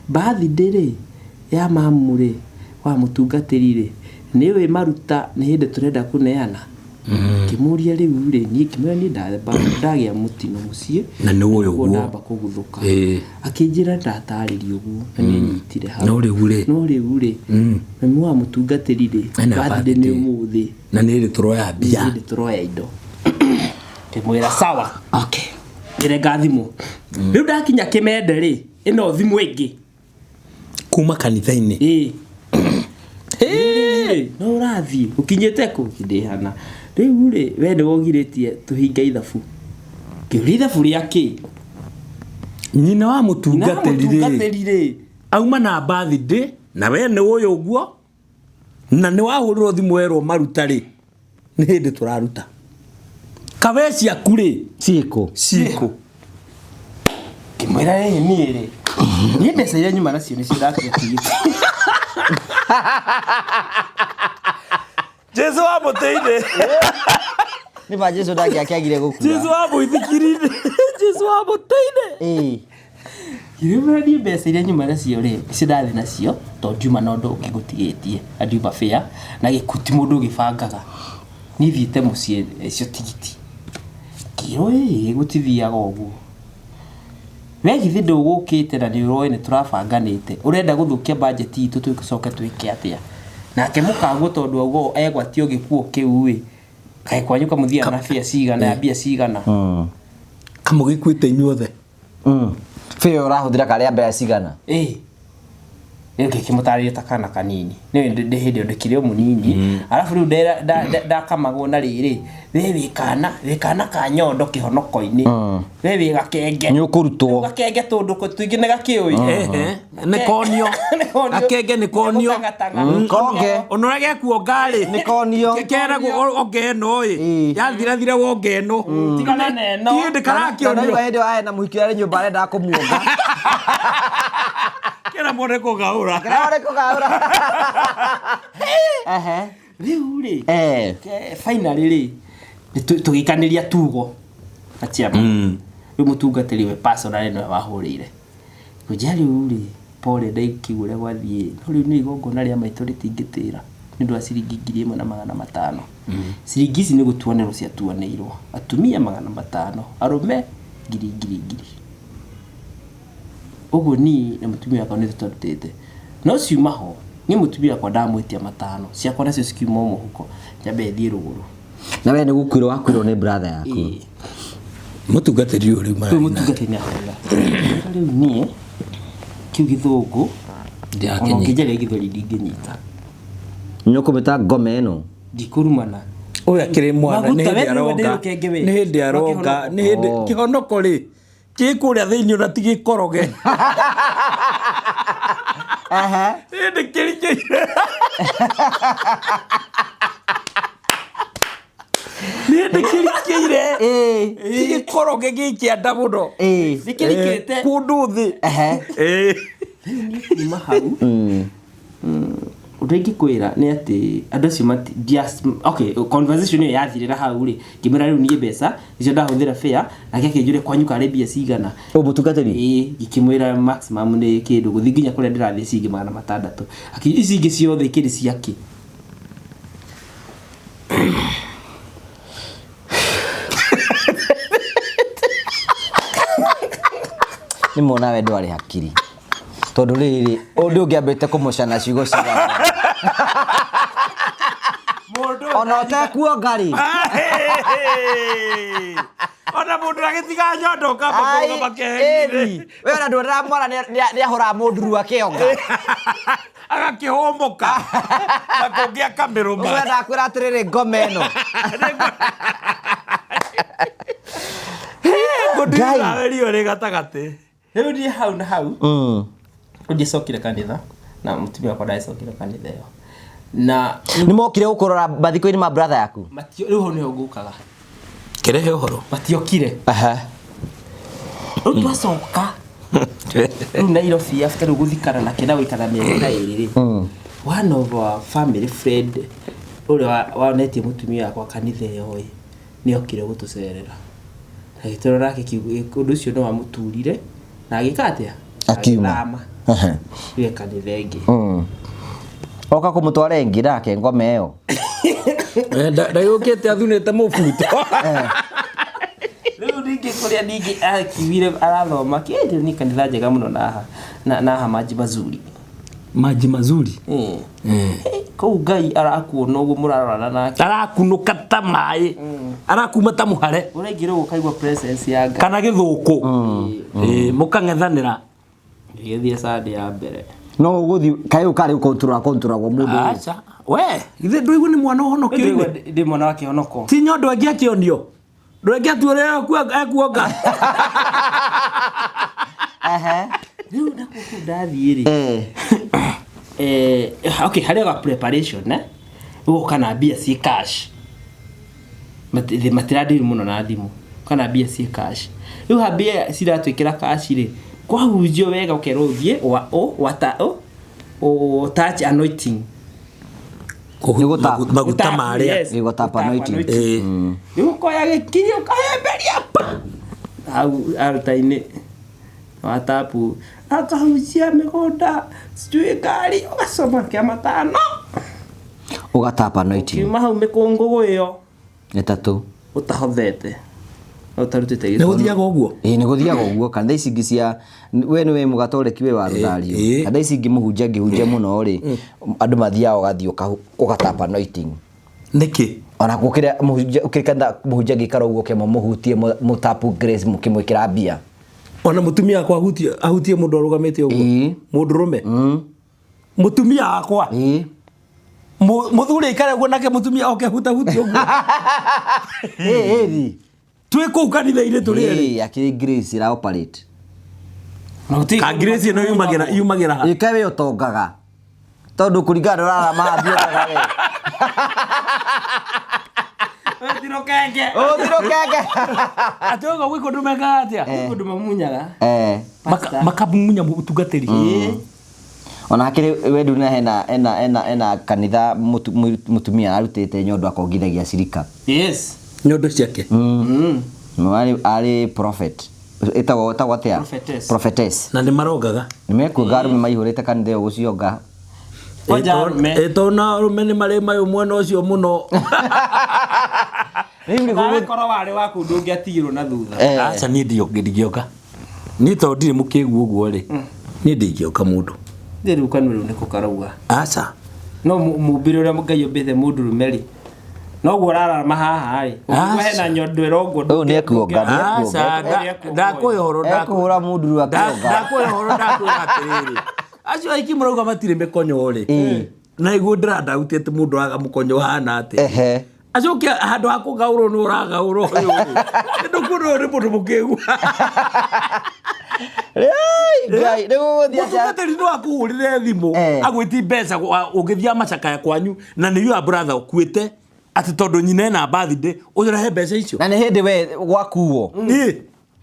birthday ri ya mamure wa mutungatirire niwe maruta ni hindi turenda kuneana kimuria riu ri ni kimera ni ndagia mutino mucie na ni uyu guo namba kuguthuka akinjira ndataririo guo na ni nyitire ha no riu ri na mwa mutungatirire birthday ni umuthi na ni ri turoya bia ni turoya indo kimwira sawa ire ngathimu riu ndakinya Kimende ri ino thimu ingi kuma kanitha-inĩ no urathi ukinyete ku kidehana riu ri we ndio wogiritie tuhinga ithabu kiuri ithabu riake nyina wa mutungatĩri auma na birthday na we nĩ ũyũ ũguo na nĩ wahũrĩrwo thimũ werwo maruta rĩ nĩ hĩndĩ tũraruta kabe ciaku rĩ ciĩkũ kimwira yeye ni ri ni mbeca iria nyuma nacio ni ciratigiti Jesu wa mũteithĩ Ni ba Jesu ndaki akiagire gukua. Jesu wa mũithikirire Jesu wa mũteithĩ Kirima ni mbeca iria nyuma nacio ri cirathi nacio to Juma no ndo ngigutigitie adiuba fair na gikuti mundu gibangaga ni thiite mucie cio tigiti kiro gutithiaga uguo Wegithi ndugukite na ni uroe ni turabanganite urenda guthukia budget itu twikucoka twike atia nake mukaguo tondu augo egwatio gikuo kiu wi kai kwanyuka muthia na fia cigana ya bia cigana kamugikuite inyuothe Feo rahuthira kale mbea cigana Nĩkĩ kimutaria takana kanini nĩ ndĩ hĩndĩ ndikire munini alafu riu ndakamagwo na rĩrĩ we kana ka nyondo kihonoko-ini we gakenge nĩ ũkũrutwo gakenge tondu twingi nĩ gakiũi nĩ konio akenge nĩ konio konge onorage kuo ngari nĩ konio keragwo ongeno ĩ yathira wongeno tigana neno kĩndĩ karakĩonio nĩ hĩndĩ wahe na mũhiki arĩ nyũmba arenda kũmuonga kera mone kugaura riu ri finally ri tugikaniria tugo achiama riu mutungatiri we personal no wahurire kujari uri pole ndaikigure gwathie no riu ni igongona ria maitu ritingitira nindu asiringi 1,500 siringi ici ni gutuanirwo cia tuanirwo atumia 500 arume ngiri ugo ni na mutumia akwa ni tutarutete no ciuma ho ni mutumia akwa ndamwitia 5 ciakwa nacio cikiuma muhuko nyambe thie ruguru na we ni gukwirwo wakwirwo ni brother yaku mutungatiri uri mara mutungatiri ni akwa riu ni kiu githungu ndiakenye ngijere githori ndinginyita nyokumeta ngome eno ndikurumana oya kire mwana ni hindi aronga ni hindi kihonoko ri kikuria thiini ona tigikoroge hindi kirikeire ni hindi kirikeire tigikoroge gikianda muno nikirikite kundu thi ni mahau Urengi kwira ni ati andu acio okay conversation ya yathirira hau ri kimera riu nie mbeca icio ndahuthira fair na gĩakĩnjũre kwanyuka arabia cigana mutungatiri gikimwira maximum ni kindu guthi nginya kuria ndirathi cingi 600 ici ingi ciothe kiri ciake ni mona we ndwari hakiri tondu riri undu ngiambite kumucana ciugo ciga mundu ona utakuo ngari ona mundu agitiga nyondo kamba makeheri we ona ndwara mwana ni ahora munduru akionga agakihomoka na kungia kameruma we ndakwira atiriri ngome eno Ngai rio ri gatagate riu ndi hau na hau ndicokire kanitha na mutumia wakwa ndacokire kanitha iyo na ni mokire gukurora mathiko-ini ma brother yaku matio riu niho ngukaga kirehe uhoro matiokire riu twacoka riu Nairobi after guthikana na kenda guikara miaka iri ri one of our family friend uria wanetie mutumia wakwa kanitha iyo ni okire gutucerera agitoro rake kiugo undu ucio no wamuturire na agikatia akiuma ye kanitha ingi oka kumutwara ingi nake ngome iyo ndayukite athunite mubuto riu ningi kuria ningi akiwire arathoma kindi ni kanitha njega muno na maji mazuri kou Ngai arakuona uguo murarorana nake arakunuka ta mai arakuma ta muhare uraingire gukaigwa presence ya Ngai kana githuku mukang'ethanira githie sade ya mbere no guthi kai ukari kontura gwa mundu acha we ithe ndwigu ni mwana honokio ndi mwana wake honoko ti nyondo angĩakĩonio ndũngĩatuĩre ekuonga rĩu nakuo ndathiĩ rĩ okay harĩ ga preparation rĩu kana mbia ci cash matirandiri mũno na thimũ kana mbia ci cash rĩu ha mbia ciratwĩkĩra cash rĩ kwahunjio wega ũkerwo ũthiĩ o touch anointing maguta marĩa gũtapa anointing rĩu koya gĩkinya ũkahemberia au altar-inĩ wa tapu akahunjia mĩgũnda sijui ngari ũgacoma kĩa matano ũgatapa anointing kiuma hau mĩkũngũgũ ĩyo ĩtatũ ũtahothete utarutite gĩthomo nĩ gũthiaga ũguo nĩ gũthiaga ũguo kana ici ingĩ cia we nĩwe mũgatoreki we wa rũthario kana ici ingĩ mũhunjia mũno rĩ andũ mathiaga ũgathiĩ ũgatapa anointing nĩkĩ ona gũkĩra mũhunjia gĩikara ũguo kemo mũhutie mũtapu grace mũkĩmwĩkĩra mbia ona mũtumia akwa ahutie mũndũ arũgamĩte ũguo mũndũ rũme mũtumia akwa mũthuri ikare ũguo nake mũtumia oke hutahuti ũguo twĩ kũu kanitha-inĩ tũrĩ erĩ akĩrĩ grace ĩra operate ka grace ĩno yumagĩra ha ikawe ũtongaga tondũ kũringana ũrara mahambiũkaga we ũtirũkenge atĩ ũguo gwĩ kũndũ mekaga atĩa kũndũ mamunyaga makamunya mũtungatĩri ona akĩrĩ wendu na hena kanitha mũtumia arutĩte nyondo akongithagia cirika yes nyondo ciake arĩ prophet etagwo atĩa prophetess na nĩ marongaga nĩ mekuonga arũme maihũrĩte kanitha ĩyo gũcionga etona arũme nĩ marĩ mayũ mwena ũcio mũno korwo warĩ wa kũndũ ũngĩatigĩrwo na thutha aca niĩ ndingĩoka niĩ tondũ ndirĩ mũkĩgu ũguo rĩ niĩ ndingĩoka mũndũ rĩu kanua rĩu nĩko karauga aca no mũmbĩre ũrĩa Ngai ũmbĩte mũndũrũme rĩ noguo ũrararama haha rĩ ũguo hena nyondo ĩrongo ũyũ nĩ ekuonga ndakwĩra ũhoro ekũhũra mũnduru akĩonga ndakwĩra ũhoro ndakwĩra atĩrĩrĩ acio aiki marauga matirĩ mĩkonyo rĩ na iguo ndĩrandahutia atĩ mũndũ aga mũkonyo hana atĩ acoke handũ ha kũgaũrwo nĩ ũragaũrwo ũyũ rĩ ndũkuona ũyũ nĩ mũndũ mũkĩgu mũtungatĩri no akũhũrĩre thimũ agwĩti mbeca ũngĩthia macakaya kwanyu na nĩ yua brother ũkuĩte atĩ tondũ nyina ena birthday ũrehe mbeca icio na nĩ hĩndĩ we gwakuo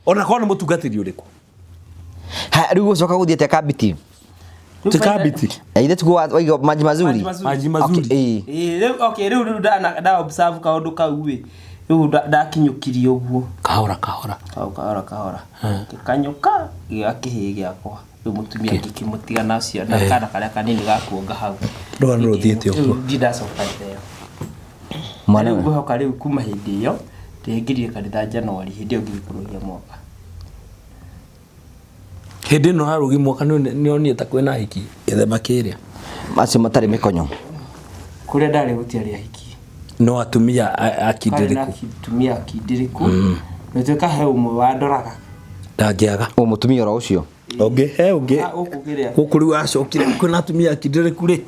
ona korwo nĩ mũtungatĩri ũrĩkũ rĩu gũcoka gũthiĩ tekabiti tekabiti ithe tuko waiga maji mazuri rĩu nda observe kaũndũ kau rĩu ndakinyũkirie ũguo kahora gĩkanyũka gĩakĩhĩ gĩakwa rĩu mũtumia ngĩkĩmũtiga nacio na kana karĩa kanini gakuonga hau ndũga nĩ ũthiĩte ũguo ndacoka itheo mwana rĩu ngũhoka rĩu kuma hĩndĩ ĩyo ndĩngĩrire kanitha Januari hĩndĩ ĩyo ngĩkũrũgia mwaka hĩndĩ ĩno harũgi mwaka nĩonire ta kwĩna hiki gĩthema kĩrĩa acio matarĩ mĩkonyo kũrĩa ndarĩ gũtiarĩ ahiki no atumia akindĩrĩku atumia akindĩrĩku nĩtuĩka he ũmwe wandoraga ndangĩaga mũtumia oro ũcio he ũngĩ gũkũ rĩu acokire kwĩna atumia akindĩrĩku rĩ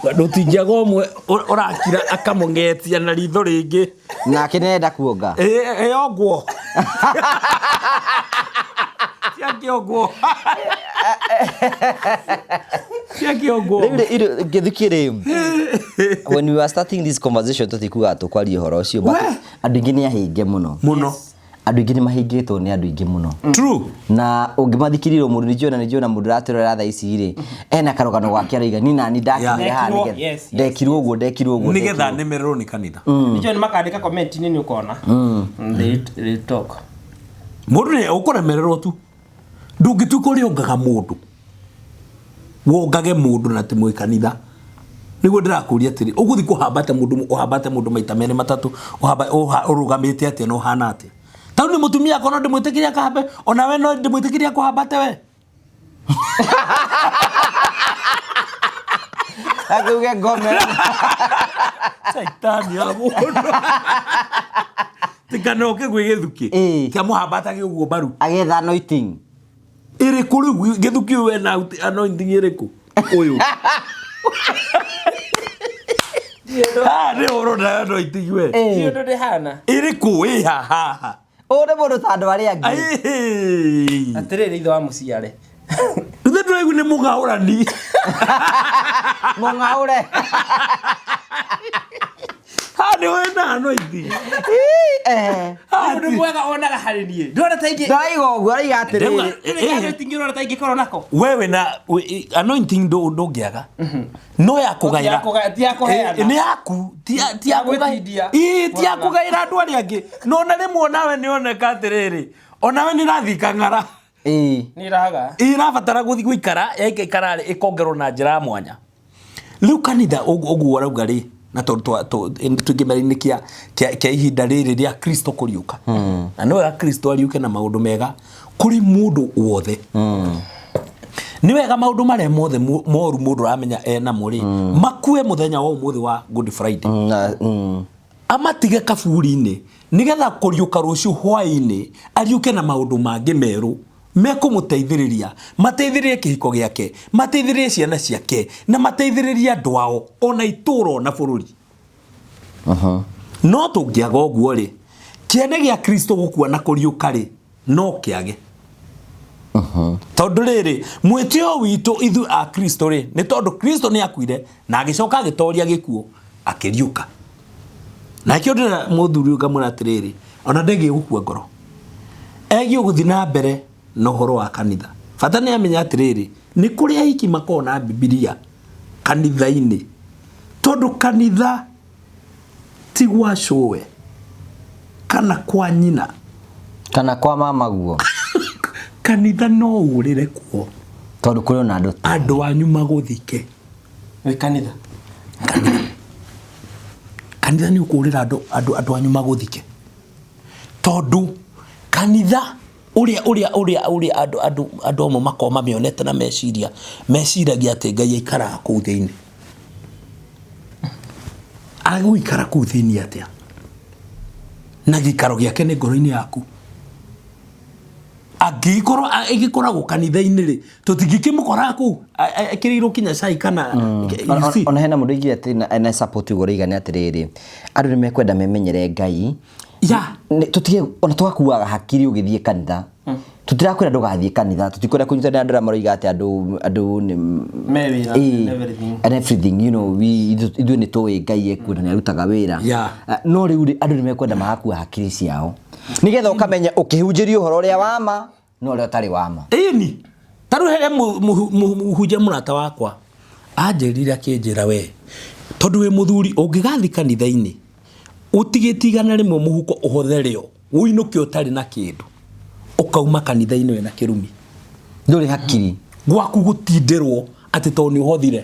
ndũtingĩaga ũmwe ũrakira akamũng'etia na ritho rĩngĩ nake nĩenda kuonga onguo Kiogwo. When we were starting this conversation tutikuga tukwaria horo ucio but andu ingi ni ahinge muno andu ingi ni mahingitwo ni andu ingi muno true na ungimathikiriro mundu nijiona mundu ratirora tha ici ri ena karogano gwake araiga ni nani ndakire ha ndekirwo uguo nigetha nemererwo ni kanitha nijo ni makandika comment ni ukona they talk mundu ni ukuremererwo tu ndungituko ri ongaga mundu wongage mundu na ti kanitha niguo ndirakuria atiri uguthi kuhambate mundu maita mene matatu urugamite atia no hana atia tau ni mutumia kono ndimwitikiria kahambe ona we no ndimwitikiria kuhambate we akuge ngome saitani ya mundu tikanoke gwigithuki kia muhambata giguo baru agetha anointing iri kuri githuki we na anointing iriku uyu ni urona ndo itigue Iyo ndo ndihana. iriku haha ore mundu tandu ari angi Atiriri itho wa muciare. Ruthe ndwaigu ni mugaurani mungaure hani wena hano ithi Ndu mwega onaga hari nie. Ndona taingi. ndaigo guo ari atiriri Ĩno tingirora taingi korwo nako. wewe na anointing ndungiaga no ya kugaira Ti yakuheana. ni yaku ti Ya gwĩtindia. ti ya kugaira andu ari angi no na rimwe nawe ni oneka atiriri onawe ni rathika ng'ara Ni raga. irabatara guthi guikara yaikara ikongerwo na njira mwanya riu kanitha uguo rauga ri na tungimerinĩ kia ihinda rĩrĩ rĩa Kristo kũriũka na nĩ wega Kristo ariũke na maũndũ mega kũrĩ mũndũ wothe nĩ wega maũndũ marĩa mothe moru mũndũ aramenya namo rĩ makue mũthenya wa ũmũthĩ wa Good Friday amatige kaburi-inĩ nĩgetha kũriũka rũciũ hwaĩ-inĩ ariũke na maũndũ mangĩ merũ mekũmũteithĩrĩria mateithĩrĩrie kĩhiko gĩake mateithĩrĩrie ciana ciake na mateithĩrĩrie andũ ao ona itũũra na bũrũri no tũngĩaga ũguo rĩ kĩene gĩa Kristo gũkua na kũriũka rĩ no kĩage tondũ rĩrĩ mwĩtĩo witũ ithu a Kristo rĩ nĩ tondũ Kristo nĩ akuire na agĩcoka agĩtoria gĩkuũ akĩriũka na kĩo ndĩra mũthuri ũkamwĩra atĩrĩrĩ ona ndĩgĩ gũkua ngoro egĩ ũgũthi na mbere no horo wa kanitha bata nĩ amenya atĩrĩrĩ nĩ kũrĩ ahiki makoragwo na Bibilia kanitha-inĩ tondũ kanitha ti gwa cũwe kana kwa nyina kana kwa mama guo kanitha no ũrĩre kuo tondũ kũrĩ na andũ anyu magũthike Wĩ kanitha. kanitha nĩ ũkũrĩra andũ anyu magũthike tondũ kanitha ũrĩa andũ amwe makorwo mamĩonete na meciragia atĩ Ngai aikaraga kũu thĩinĩ agũikara kũu thĩinĩ atĩa na gĩikaro gĩake nĩ ngoro-inĩ yaku angĩkoragwo kanitha-inĩ rĩ tũtingĩkĩmũkoraga kũu akĩrĩirwo kinya cai kana ona hena mũndũ igire atĩ na support igũrũ igane atĩrĩrĩ andũ nĩ mekwenda memenyere Ngai tutige ona twakuaga hakiri ũgĩthiĩ kanitha tutirakwĩra ndũgathiĩ kanitha tutikwenda kũnyitanĩra andũ arĩa maroiga atĩ andũ and everything you know ithuĩ nĩ tũĩ Ngai ekuo na nĩ arutaga wĩra no rĩu andũ nĩ mekwenda magakua hakiri ciao nĩgetha ũkamenya ũkĩhunjĩrio ũhoro ũrĩa wama no ũrĩa ũtarĩ wama ĩni tarũ he mũhunjia mũrata wakwa anjĩrire akĩnjĩra we tondũ wĩ mũthuri ũngĩgathi kanitha-inĩ ũtigĩtigana rĩmwe mũhuko ũhothereo ũinũke ũtarĩ na kĩndũ ũkauma kanitha-inĩ wĩna kĩrumi ndũrĩ hakiri gwaku gũtindĩrwo atĩ tondũ nĩ ũhothire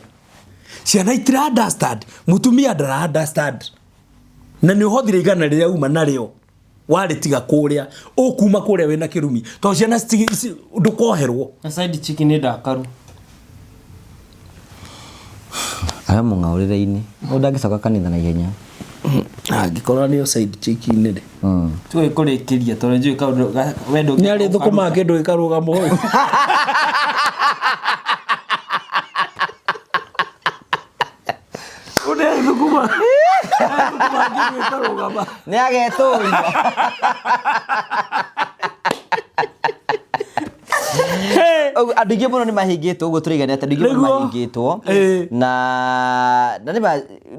ciana itira understand mũtumia ndara understand na nĩ ũhothire igana rĩrĩa uma narĩo warĩtiga kũrĩa ũkuma kũrĩa wĩna kĩrumi tondũ ciana ndũkoherwo Na side chicken nĩ ndakaru. aya mũng'aũrĩre-inĩ ũndangĩcoka kanitha na ihenya angĩkorwo nĩyo side chicken rĩ Tuwe kũrĩkĩria tondũ njũĩ kaũndũ wendo. nĩ arĩ thũkũma kĩndũ gĩkarũgama ũyũ ũrĩa thũkũma kĩndũ gĩkarũgama nĩ agetũrio andũ aingĩ mũno nĩ mahingĩtwo ũguo tũrĩgane atĩ andũ aingĩ mũno mahingĩtwo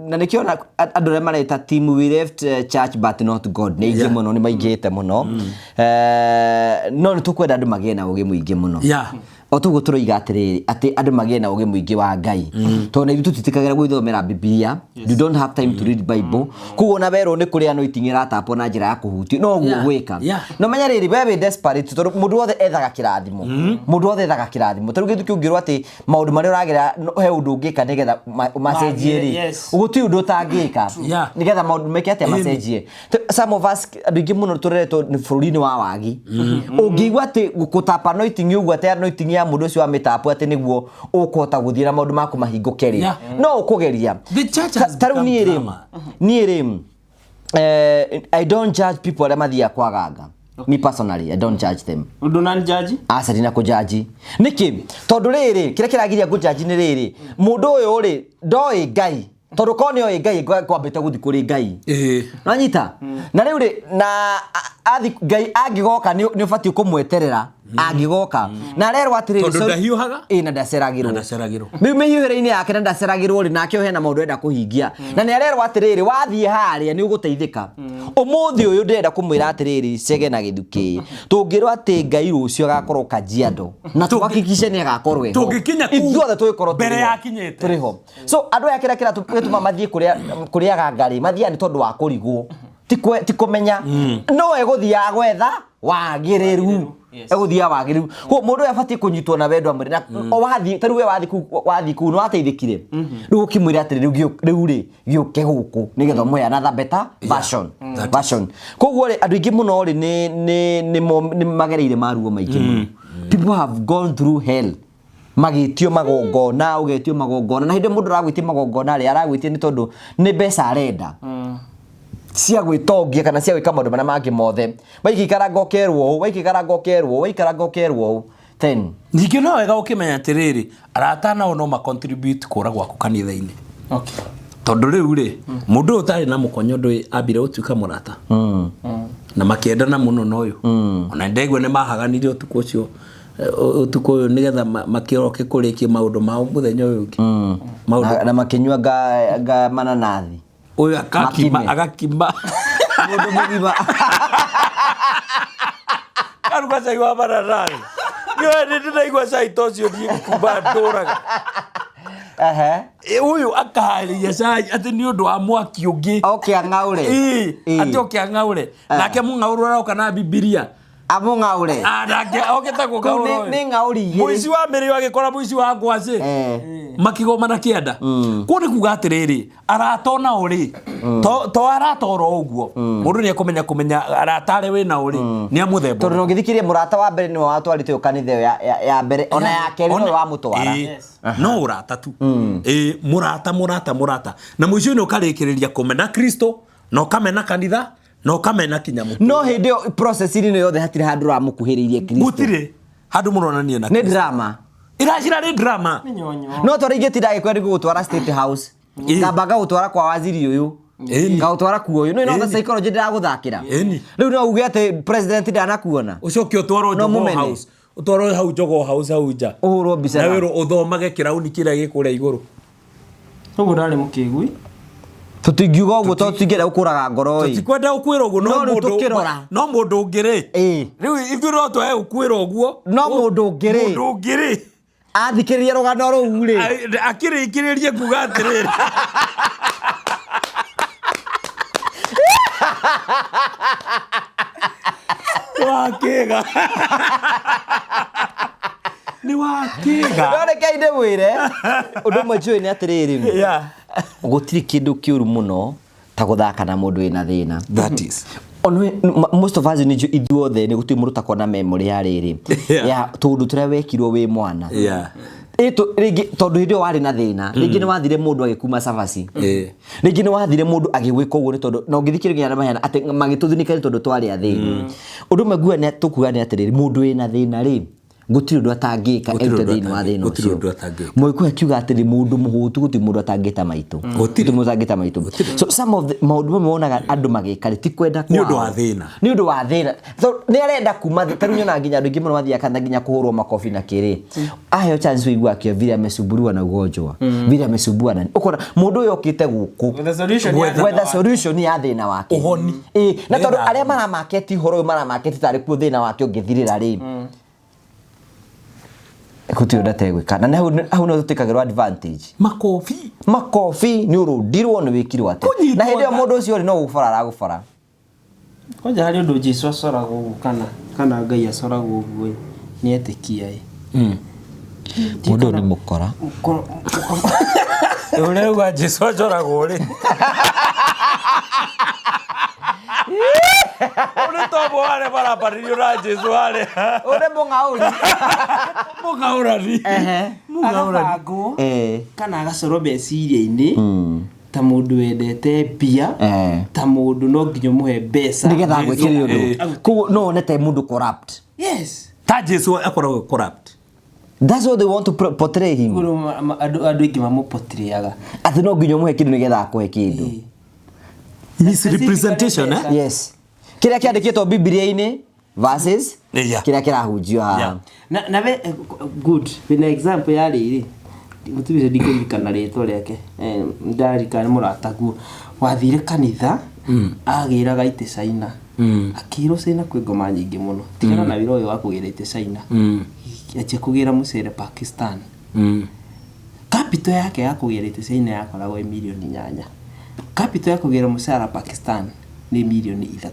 na nĩkĩona andũ arĩa mareta team we left church but not God nĩ aingĩ mũno nĩ maingĩte mũno no nĩ tũkwenda andũ magĩe na ũgĩ mũingĩ mũno o tũguo tũroiga atĩrĩrĩ atĩ andũ magĩe na ũgĩ mũingĩ wa Ngai tondũ na ithuĩ tũtitikagĩra gwĩthomera Biblia you don't have time to read Bible koguo na werwo nĩ kũrĩ anointing ĩratapwo na njĩra ya kũhutio no ũguo gwĩka no menya rĩrĩ we wĩ desperate tondũ mũndũ wothe ethaga kĩrathimo mũndũ wothe ethaga kĩrathimo tarĩu gĩtũ kĩngĩrwo atĩ maũndũ marĩa ũragerera he ũndũ ũngĩka nĩgetha macenjie rĩ gũtirĩ ũndũ ũtangĩka nĩgetha maũndũ meke atĩa macenjie some of us andũ aingĩ mũno tũreretwo nĩ bũrũri-inĩ wa wagi ũngĩigua atĩ gũtapa anointing ũguo atĩ anointing ya mũndũ ũcio wa mĩtambo atĩ nĩguo ũkũhota gũthiĩ na maũndũ maku mahingũke rĩ no ũkũgeria tarĩu niĩ rĩ I don't judge people arĩa mathiaga kwaganga Me personally, I don't judge them. Undu nani judge? Asa dina ko judge. Niki, tondu riri, kira kiragiria go judge ni riri. Mundu uyu ri ndoi Ngai. Tondu kone oyi Ngai kwambite guthi kuri Ngai. Nanyita. Na riu ri na athi Ngai angigoka ni ubati kumweterera. Angigoka. Na rero atiriri. Tondu ndahiuhaga? Na ndaceragirwo. Riu mihiuhire-ini yake na ndaceragirwo ri nake ohena maundu enda kuhingia. Na ni rero atiriri wathie haria ni uguteithika. Umuthi uyu ndenda kumwira atiriri cege na githuki. Tungirwo ati Ngai rucio agakorwo Kajiado. Na twakikishe ni agakorwo eho. Tungikinya ku. Ithuothe twikorwo mbere yakinyite. Turiho. So andu aya kira tuma mathie kuria ngari mathia ni tondu wa kurigwo. Tikumenya no eguthia gwetha wagiriru. Eguthia wagiriru. Ko mundu abati kunyitwo na wendo amuri na wathi taruwe wathi ku no ateithikire. Riu ukimwira ati riu ri giuke guku nigetha moya another better version. Koguo ri andu ingi muno ri ni magereire maruo maingi. People have gone through hell. Magitio magongona ugetio magongona na hinde mundu aragwitie magongona ri aragwitie ni tondu ni mbeca arenda cia gwitongia kana cia gwika maundu mana mangi mothe waikikara ngokerwo then ningi no wega ukimenya atiriri aratana no ma contribute kura gwaku kanitha-ini. Okay. Tondu riu ri mundu utari na mukonyo ndui ambire utuika murata na makiendana muno noyo ona ndegwe ni mahaganire utuku ucio utuku uyu nigetha makiroke kurikia maundu mao muthenya uyu maundu na makinyua ga mananathi uyu agakimba mundu mugiba karuga cai wa mananathi niwe ndinaigua cai tocio thie kumba nduraga uyu akaharia cai ati ni undu wa mwaki ungi ang'aure ati ang'aure nake mung'auru aroka na Biblia amung'aure nake oketa kugauro ni ng'auri muici wa mirio agikora muici wa ngwaci makigomana kienda kuni kuga atiriri aratona uri to aratoro uguo mundu ni kumenya aratare wina uri ni amuthembo tondu no ngithikirie murata wa mbere ni watwarite kanitha ya mbere ona ya keri no wa mutwara no urata tu murata na muici ni ukarikiriria kumena Kristo no kamena kanitha no kamena kinyamu no hinde process ni yothe hatire handu ramukuhiririe Kristo gutire handu muronanie na ni drama irajira ni drama no to ringi tidage kwenda gutwara State House ngabaga gutwara kwa waziri uyu ngautwara kuo uyu no ino psychology ndiraguthakira riu no uge ati president ndanakuona ucoke utwaro Jogo House utwaro hau Jogo House hau nja uhuru bicara na wiro uthomage kirauni kira gikuria iguru ugu ndari mukigui tutingiuga uguo to tingera ukuraga ngoro ii tikwenda ukwira uguo no mundu ungiri riu ithuro twae ukwira uguo no mundu ungiri athikiriria rugano ruu ri akirikiririe kuga atiriri wakiga ni wakiga ndore kainde mwire undu mwe ni atiriri gutiri kindu kiuru muno ta guthaka na mundu ina thina that is most of us ni ithuothe ni gutu mundu takona memory ya riri ya tundu tire wekirwo wi mwana ringi tondu hindi wari na thina ringi ni wathire mundu agikuma savasi ringi ni wathire mundu agigwika uguo ni tondu no ngithikiriria na mahena ati magituthinika ni tondu twari athi undu magua ni tukuga ni atiriri mundu wina thina ri gutiri ndu atangika erute thini wa thina ucio moikuhe kiuga atiri mundu muhutu guti mundu atangita maitu gutiri mundu atangita maitu so some of the maundu monaga andu magikari ti kwenda kwa ni undu wa thina so ni arenda kuma tarunya na nginya andu ingi muno mathia kana nginya kuhurwo makofi na kiri ayo chance wigua kio vile amesuburua na ugonjwa vile amesumbua nani ukora mundu uyo okite guku whether solution ya thina wake uhoni na tondu aria mara market horo mara market tari ku thina wake ungithirira ri kuti udate gwikana na hau no tutikagirwa advantage makofi ni urudirwo ni wikirwo ate na hindi mundu ucio ri no gufara aragufara koja hari undu Jesu acoragwo ugu kana Ngai acoragwo ugu ni etikia mundu ni mukora ureuga Jesu acoragwo ri uri tobo wale barabaririo na Jesu wale uri mungaurari kana agacoro meciria-ini ta mundu wendete pia ta mundu no nginyo muhe mbeca nigetha gwikire undu ko no nete mundu corrupt. Yes, ta Jesu akoragwo corrupt. That's what they want to portray him. Adu ingi mamuportrayaga ati no nginyo muhe kindu nigetha akuhe kindu. Misrepresentation Yes, kiria kiandikitwo Biblia-ini verses kiria kirahunjio ha na we good when example ya riri mutubize ndikirikana ritwa riake ndarikana murataguo wathire kanitha agiraga ite China akiro China kwi ngoma nyingi muno tigana na wiro uyu wa kugira ite China ache kugira mucere Pakistan capital yake ya kugira ite China yakoragwo milioni 8 capital ya kugira mucere Pakistan ni milioni 3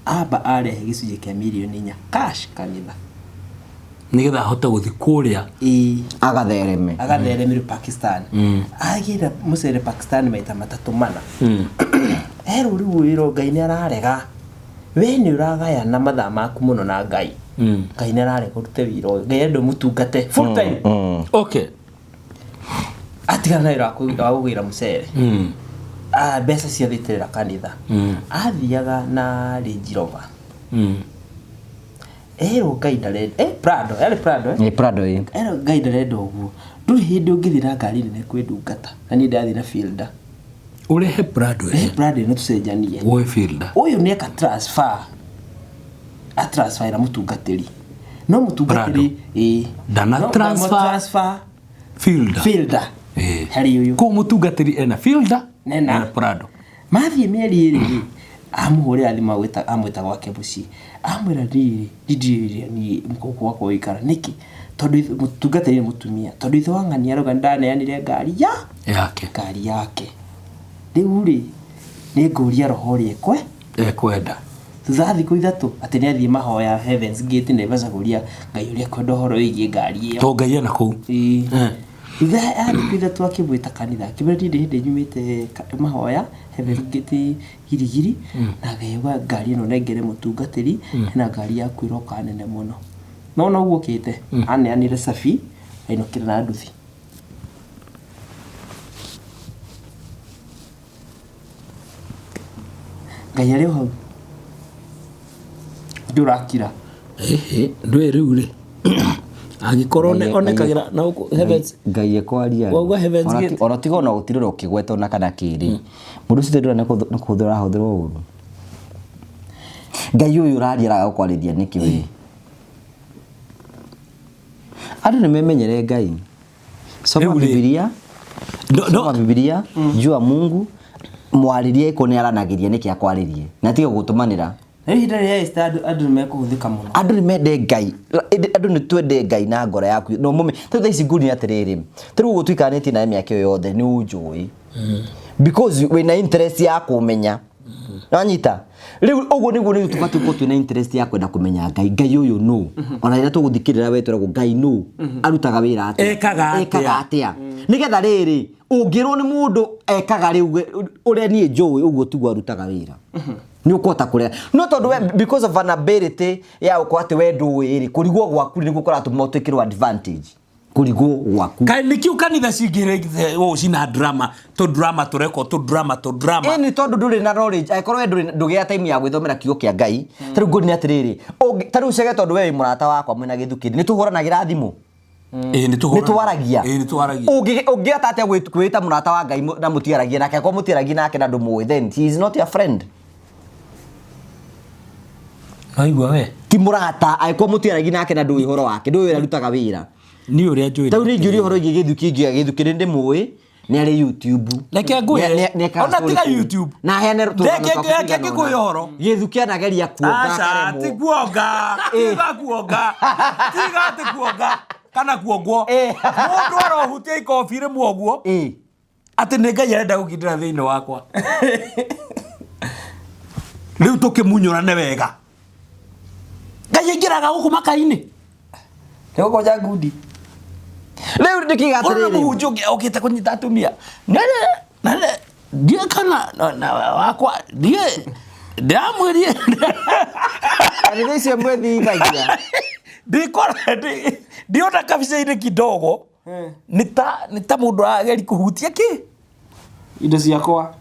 aba arehe gicunjĩ kĩa milioni 4 cash kanitha nigetha ahota guthi kuria agathereme Pakistan agira mucere Pakistan maita matatu mana riu wiro Ngai ni ararega we ni uragaya na mathaa maku muno na Ngai Ngai ni ararega urute wiro Ngai endo mutungate full time okay atigana na wiro akugira mucere mbeca cia thitirira kanitha athiaga na Range Rover Ngai ndarenda Prado Ngai ndarenda uguo nduri hindi ungithira ngari nene kwindungata na ni ndathira fielder urehe Prado no tucenjanie we fielder uyu ni aka transfer ira mutungatiri no mutungatiri dana transfer fielder hari uyu ko mutungatiri ena fielder nena Prado mathie mieri iri amuhurira thima amwita gwake muci amwira ndiri ni mukoko wako wikara niki tondu mutungatiri mutumia tondu ithe wang'ani aroga ndaneanire ngari yake riu ri ni nguria roho riekwe ekwenda thutha thiku ithatu ati ni athie mahoya Heaven's Gate na ibacaguria Ngai uria kwenda horo wigie ngari iyo to Ngai ena ku itha arikuitha twakimwita kanitha kibiradi hindi nyumite mahoya Heaven's Gate girigiri na Ngai ngari ino nengere mutungatiri na ngari yaku iroka nene muno no uguo kite aneanire safi ainukire na nduthi Ngai ari hau durakira ndwe riu ri agikorwo onekagira na Heavens Ngai ekwaria wauga Heavens Gate ona tigo no gutirira ukigweta na kana kiri mundu citendura na kuhuthira huthirwo uru Ngai uyu urariera gukwarithia niki we andu ni memenyere Ngai soma Biblia soma Biblia jua Mungu mwaririe ko ni aranagiria niki akwaririe na tigo gutumanira Hida ya estado andu mekuhuthika muno andu ni mende Ngai andu ni twende Ngai na ngoro yaku no mume tata ici nguni atiriri tiru gutwikanĩtie na miaka yothe ni unjui because we na interest ya kumenya anyita riu uguo niguo ni tubati ko twina interest ya kwenda kumenya Ngai uyu no ona ira tuguthikirira wetweragwo Ngai no arutaga wira atia ekaga atia nigetha riri ungirwo ni mundu ekaga riu uria nie njui uguo tiguo arutaga wira ni ukota kuria no tondu because of an ability ya ukwate we nduiri kurigwo gwaku ni gukora tumotwikirwo advantage kurigwo gwaku kai nikiu kanitha cingire cina drama tureko ni tondu nduri na knowledge aikorwo we ndugia time ya gwithomera kiugo kia Ngai taru ngoni atiriri taru cege tondu we murata wakwa mwina githukiri ni tuhuranagira thimu ni twaragia ungiata atia gwita murata wa Ngai na mutiaragia nake ko mutiaragia nake na ndumu then he is not your friend aigwa we ti murata aiko mutiaragia nake na ndu ihoro wake ndu wira rutaga wira ni uria njui tauri njuri ihoro githukiri ndi muwi ni ari YouTube leke ngwe ona tiga YouTube na hene leke ngwe ihoro githukia na geria kuonga acha ti kuonga tiga kuonga kana kuongwo mundu arohutia ikobiri muoguo ati ni Ngai arenda gukindira thiini wakwa riu tukimunyurane wega Ngai ingiraga guku makaini Niko ja ngudi riu ndikigatiriri ona muhunjio ukite kunyita atumia nale die kana na wakwa die ndamwirie ari cio mwethi thagia ndikora ndiona kabisa ile kidogo nita mundu ageri kuhutia ki indo ciakwa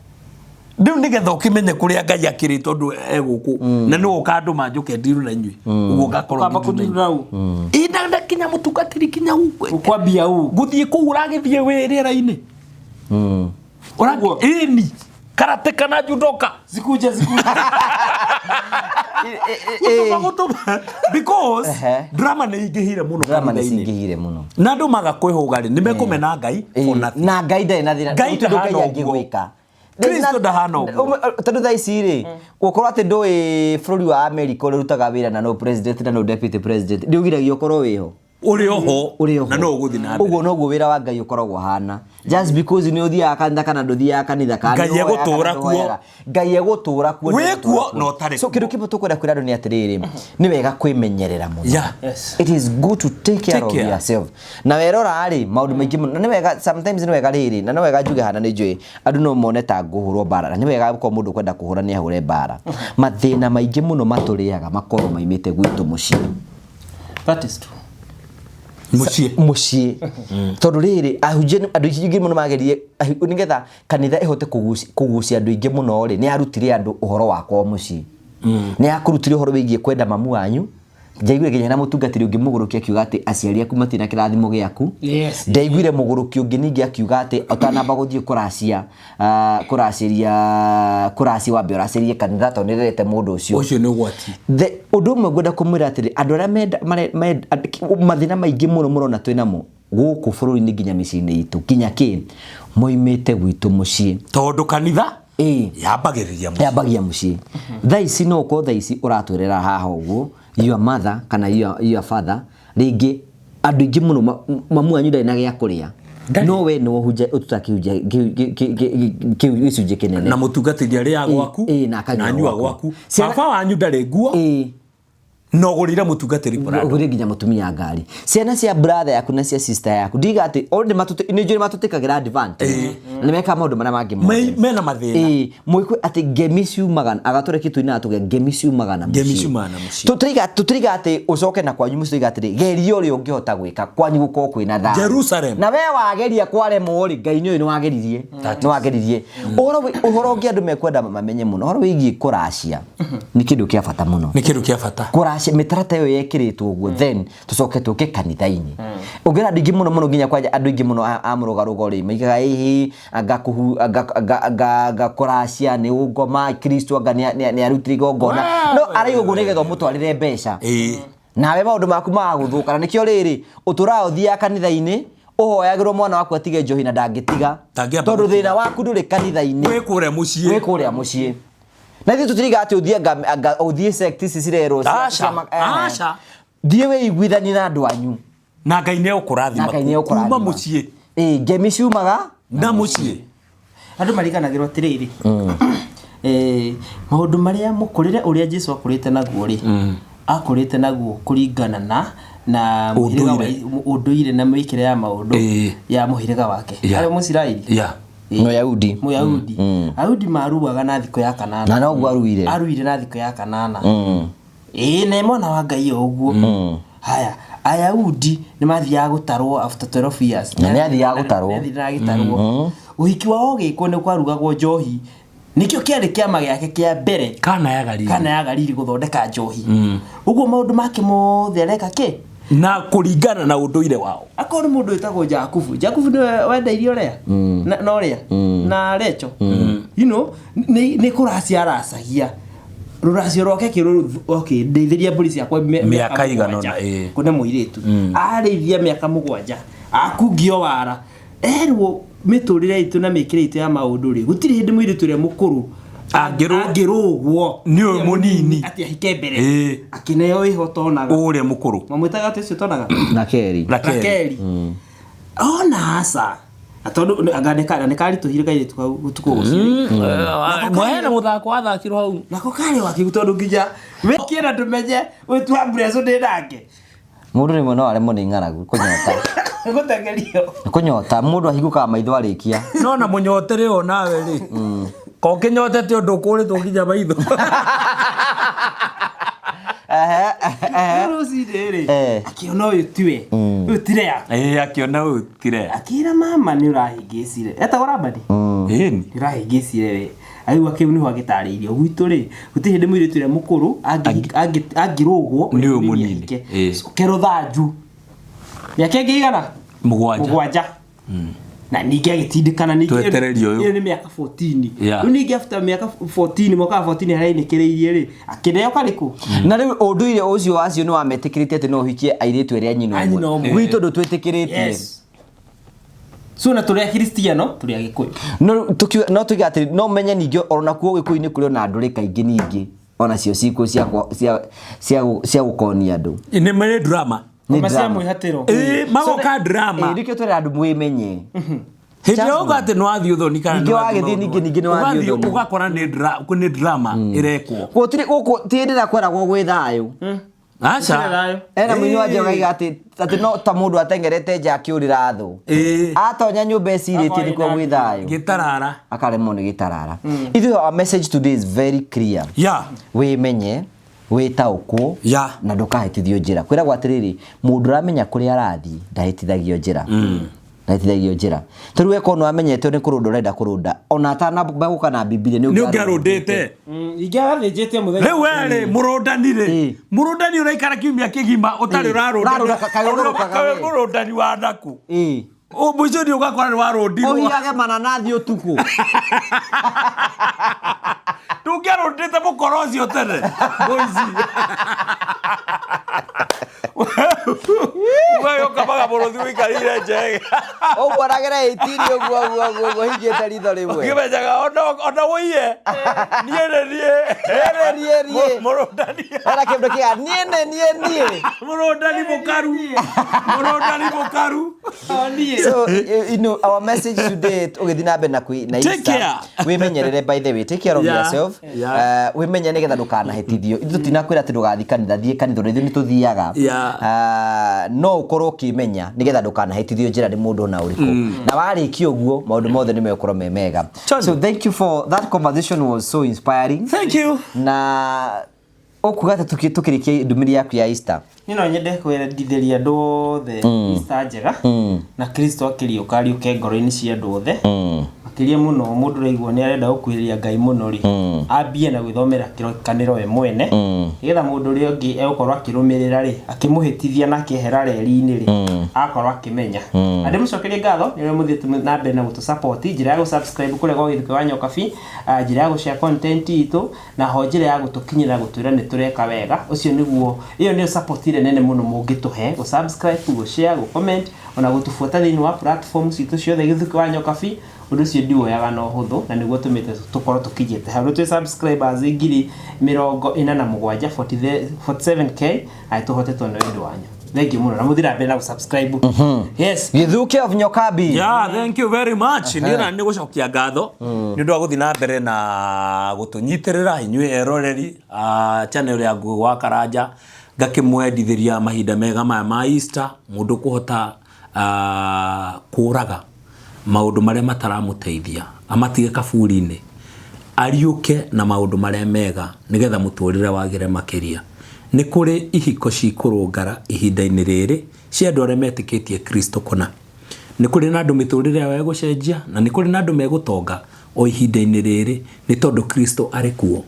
Ndiu nigetha ukimenye kuria Ngai akiri tondu eguku na ni ukandu manjuke ndiru na inyui uguo ngakorwo kamba kudura u ina kinya mutungatiri kinya ukwe ukwambia u guthie ku uragithie wiriera-ini uragi ini karate kana judoka zikuja because drama ni ingihire muno drama ni ingihire muno na andu magakwihuga ri nimekumena Ngai ona na Ngai ndai na thina Ngai ndahana angigwika Kristo ndahana uguo tondu thaa ici ri gukorwo ati ndui bururi wa America uri rutaga wira na no president na no deputy president ndiugiragia ukorwo wiho uri oho na no uguthi na uguo no guo wira wa Ngai ukoragwo hana just because ni uthiaga kanitha kana nduthiaga kanitha kana Ngai egutura kuo Ngai egutura kuo wikuo no tari so kindu kimwe tukwenda kwira andu ni atiriri ni wega kwimenyerera muno yes it is good to take care of yourself na werora ri maundu maingi muno ni wega sometimes ni wega riri na no wega njuge hana ni njui andu no mone ta nguhurwo bara na ni wega ko mundu kwenda kuhura ni ahure bara mathina maingi muno maturiaga makorwo maimite gwitu mucii that is true mucii tondu riri ahunjia andu ingi muno magerie nigetha kanitha ihote kugucia andu ingi muno ri ni arutire andu uhoro wakwa mucii ni akurutire uhoro wigie kwenda mamu wanyu Jaiguire ginya na mutungatiri ungi muguruki akiuga ati aciari aku matina kirathimo giaku ndaiguire muguruki ungi ningi akiuga ati utanamba guthie kurasi wa biorasirie kanitha to nirete mundu ucio ni gwati undu umwe ngwenda kumwira atiri andu aria mathina maingi muno murona twinamo guku bururi-ini nginya micii-ini itu kinya ki moimite gwitu mucii tondu kanitha yambagiria mucii thaa ici no ko thaa ici uratwirira haha uguo your mother kana your father ringi andu ingi muno mamu anyu ndari na gia kuria no we no hunja ututakiunja gicunje kinene na mutungatiri aria agwaku na anyu agwaku baba wanyu ndari nguo no gurira mutungatiri Prado gurira nginya mutumia ngari ciana cia brother yaku na cia sister yaku ndiga ati already ni njuri matutikagira advantage na meka maundu mana mangi mena mathina muikwe ati gemisiu magana agatore kitu ina atuge gemisiu magana muci tutiriga ati ucoke na kwanyu muciga ati gerio ri ungihota gwika kwanyu guko kwina tha Jerusalem na we wageria kware muri Ngai ni wageririe uhoro ungi andu mekwenda mamenye muno uhoro wigi kuracia ni kindu kia bata muno kuracia mitarata yo yekiritwo guo then tucoke tuke kanitha-ini ugira ndingi muno nginya kwa andu ingi muno amurugarugo ri maigaga hihi anga kuracia ni ungoma Kristo anga ni arutiri gongona no ari uguo nigetho mutwarire mbeca nawe maundu maku maguthuka nikio riri uturao thia kanitha-ini uhoyagirwo mwana waku atige njohi na ndangitiga tondu thina waku nduri kanitha-ini wikuria mucii na ithu tutiriga ati uthie sects cirerwo aca thie we iguithani na andu anyu na Ngai ne ukurathima kuma mucii ngemi ciumaga na mucii andu mariganagirwo tiriri maundu maria mukurire uria Jesu akurite naguo ri akurite naguo kuringana na unduire na mwikire ya maundu ya muhiriga wake ari Musiraeli Muyahudi Ayahudi maruaga na thiko ya kanana na no aruire na thiko ya kanana ne mwana wa Ngai uguo haya Ayahudi ni mathiaga gutarwo after 12 years na ni athiaga gutarwo uhiki wao giko ni kwarugagwo njohi nikio kiari kiama giake kia mbere kana ya gariri guthondeka njohi uguo maundu make mothe areka ki na kuringana na unduire wao akoni mundu etagwo Jakubu ni wendeirio rea na rea na Recho you know ni kuracia aracagia ruracio roke kiru okay ndeithiria mburi ciakwa miaka igana na kuna muiritu arithia miaka 7 akungio wara erwo miturire itu na mikire itu ya maundu ri gutiri hindi muiritu ria mukuru angirugwo ni uyu munini ati ahike mbere akineo ihotonaga uria mukuru mamwitaga ati ucio tonaga na Keri ona asa atondu agandeka nekari tuhire kaire tuko mwahena muthako athakirwo hau nako kare wakigutondu nginya wekira ndumenye wetu ambreso ndinake mundu ni mwana wale moni ngaragu kunyota kunyota mundu ahiguka maitho arikia no na munyotere o nawe ri ko kinyotete undu kuri tunginya maitho Rũcinĩ akiona ũyũ tiwe ũyũ tire akiona ũyũ tire akĩra mama nĩ ũrahĩngĩcire etagwo Rabani ĩni nĩũrahĩngĩcire we aigua kĩu nĩho agĩtarĩirio gwitũ rĩ gũtirĩ hĩndĩ mũirĩtu ũrĩa mũkũrũ angĩrũgwo nĩ ũyũ mũnini kerũthanju mĩaka ĩngĩigana mũgwanja na ningĩ agĩtindĩkana ningĩ iyo nĩ mĩaka 14 rĩu ningĩ after mĩaka 14 mwaka 14 arainĩkĩrĩirie rĩ akĩneo karĩkũ na rĩu ũndũire ũcio wacio nĩ wametĩkĩrĩtie atĩ no ũhikie airĩtu erĩ anyina ũmwe gwitũ ndũtwĩtĩkĩrĩtie so na tũrĩ Akristiano tũrĩ Agĩkũyũ no tuge atĩ no menye ningĩ ona kuo Gĩkũyũ-inĩ kũrĩ ona ndũrĩ kaingĩ ningĩ ona cio ciko cia gũkonia andũ nĩ marĩ drama Macia mwĩhatĩro magoka drama rĩkĩo twĩra andũ mwĩmenye hĩndĩ ũga atĩ nĩ wathiĩ ũthoni kana ningĩ wagĩthiĩ ningĩ nĩ wathiĩ ũthoni ũgakora nĩ drama ĩrekwo gũkũ ti hĩndĩ ĩrĩa kweragwo gwĩ thayũ aca ena mũini wa Njoroge atĩ no ta mũndũ atengerete nja akĩũrĩra thũ atonya nyũmba ecirĩtie nĩkuo gwĩ thayũ gĩtarara akaremwo nĩ gĩtarara ithuĩ our message today is very clear wĩmenye wĩtaũkwo na ndũkahĩtithio njĩra kwĩragwo atĩrĩrĩ mũndũ ũramenya kũrĩa arathiĩ ndahĩtithagio njĩra ndahĩtithagio njĩra tondũ weka ũnũ amenyete nĩ kũrũnda ũrenda kũrũnda ona atanagũka na Biblia nĩ ũngĩarũndĩte ingĩagathĩnjĩtie mũthenya rĩu werĩ mũrũndani ũraikara kiumia kĩgima ũtarĩ ũrarũnda mũrũndani wa ndaku mũico nĩ ũgakora nĩ warũndirwo ũhiage mananathi ũtukũ ndũngĩarũndĩte mũkoro ũcio tene boici wewe kamaga mũrũthi wĩikarĩire njege ũguo aragera 18 ũguo hingĩte ritho rĩmwe ũkĩmenyaga ona wũiye niĩ mũrũndani era kĩndũ kĩa niĩ mũrũndani mũkaru so you know our message today ũgĩthiĩ na mbere na Easter wĩmenyerere by the way take care of yourself wĩmenye nĩgetha ndũkanahĩtithio ithuĩ tinakwĩra atĩ ndũgathiĩ kanitha thiĩ kanitha ithuĩ nĩtũthiaga no ũkorwo ũkĩmenya nĩgetha ndũkanahĩtithio njĩra nĩ mũndũ ona ũrĩkũ na warĩkia ũguo maũndũ mothe nĩ megũkorwo me mega so thank you for that conversation was so inspiring thank you na ũkuga atĩ tũkĩrĩkia ndũmĩrĩri yaku ya Easter no nyende kwendithĩria andũ othe Easter njega na Kristo akĩriũka ariũke ngoro-inĩ cia andũ othe makĩria mũno mũndũ ũraigua nĩ arenda gũkuhĩrĩria Ngai mũno rĩ ambie na gwĩthomera kĩrĩkanĩro we mwene nĩgetha mũndũ ũrĩa ũngĩ egũkorwo akĩrũmĩrĩra rĩ akĩmũhĩtithia na akĩehera reri-inĩ rĩ akorwo akĩmenya andĩ mũcokerie ngatho nĩwe mũthiĩ na mbere na gũtũ-support njĩra ya gũ-subscribe kũrĩa gwa Gĩthukĩ wa Nyokabi njĩra ya gũ-share content itũ na ho njĩra ya gũtũkinyĩra gũtwĩra nĩ tũreka wega ũcio nĩguo ĩyo nĩyo support nene mũno mũngĩtũhe gũ-subscribe gũ-share gũ-comment ona gũtũbuata thĩinĩ wa platforms itũ ciothe Gĩthukĩ wa Nyokabi ũndũ ũcio ndioyaga na ũhũthũ na nĩguo tũmĩte tũkorwo tũkinyĩte hau twĩ subscribers 47k tũhotetwo nĩ wendo wanyu thank you mũno na mũthira mbere na gũ-subscribe yes Gĩthukĩ of Nyokabi thank you very much nĩra nĩ gũcokia ngatho nĩ ũndũ wa gũthiĩ na mbere na gũtũnyitĩrĩra inyuĩ eroreri channel ya Ngũgĩ wa Karanja ngakĩmwendithĩria mahinda mega maya ma Easter mũndũ kũhota kũraga maũndũ marĩa mataramũteithia amatige kaburi-inĩ ariũke na maũndũ marĩa mega nĩgetha mũtũrĩre wagĩre makĩria nĩ kũrĩ ihiko cikũrũngara ihinda-inĩ rĩrĩ cia andũ arĩa metĩkĩtie Kristo kũna nĩ kũrĩ na andũ mĩtũrĩre yao egũcenjia na nĩ kũrĩ na andũ megũtonga o ihinda-inĩ rĩrĩ nĩ tondũ Kristo arĩ kuo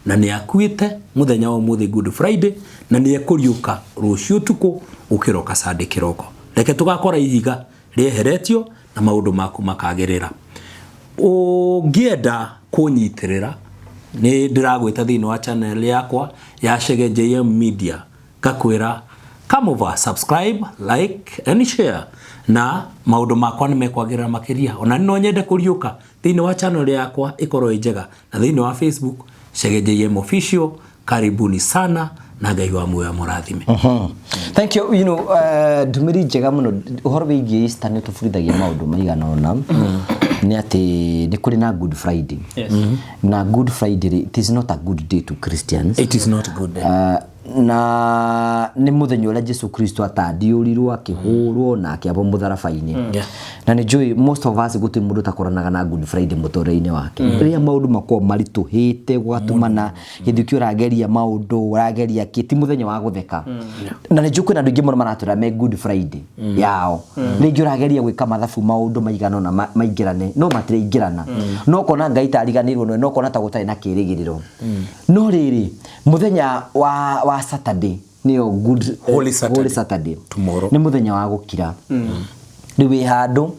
na nĩ akuĩte mũthenya wa ũmũthĩ Good Friday na nĩ ekũriũka rũciũ ũtukũ ũkĩroka Sunday kĩroko reke tũgakora ihiga rĩeheretio na maũndũ maku makagĩrĩra ũngĩenda kũnyitĩrĩra nĩ ndĩragwĩta thĩinĩ wa channel yakwa ya Chege JM Media ngakwĩra come over subscribe like and share na maũndũ makwa nĩ mekwagĩrĩra makĩria ona no nyende kũriũka thĩinĩ wa channel yakwa ĩkorwo njega na thĩinĩ wa Facebook Chege JM Official karibuni sana na Ngai wa muoyo mũrathime thank you you know ndũmĩrĩri njega mũno ũhoro wĩgiĩ Easter nĩ tũbundithagia maũndũ maigana ũna nĩ atĩ nĩ kũrĩ na Good Friday na Good Friday it is not a good day to Christians it is not a good day na nĩ mũthenya ũrĩa Jesu Kristo atandiũrirwo akĩhũrwo na akĩambwo mũtharabainĩ na nĩ njũĩ most of us gũtĩ mũndũ takoranaga na Good Friday mũtũrĩre-inĩ wake rĩrĩa maũndũ makorwo maritũhĩte gũgatũmana hĩndĩ ĩngĩ ũrageria maũndũ ũrageria ti mũthenya wa gũtheka na nĩ njũĩ kwĩna andũ aingĩ mũno maratũra me Good Friday yao rĩngĩ ũrageria gwĩka mathabu maũndũ maigana na maingĩrane no matiraingĩrana no kona Ngai tariganĩrwo no kona ta gũtarĩ na kĩrĩgĩrĩro no rĩrĩ mũthenya wa Saturday nĩyo Holy Saturday tomorrow nĩ mũthenya wa gũkira rĩu wĩ handũ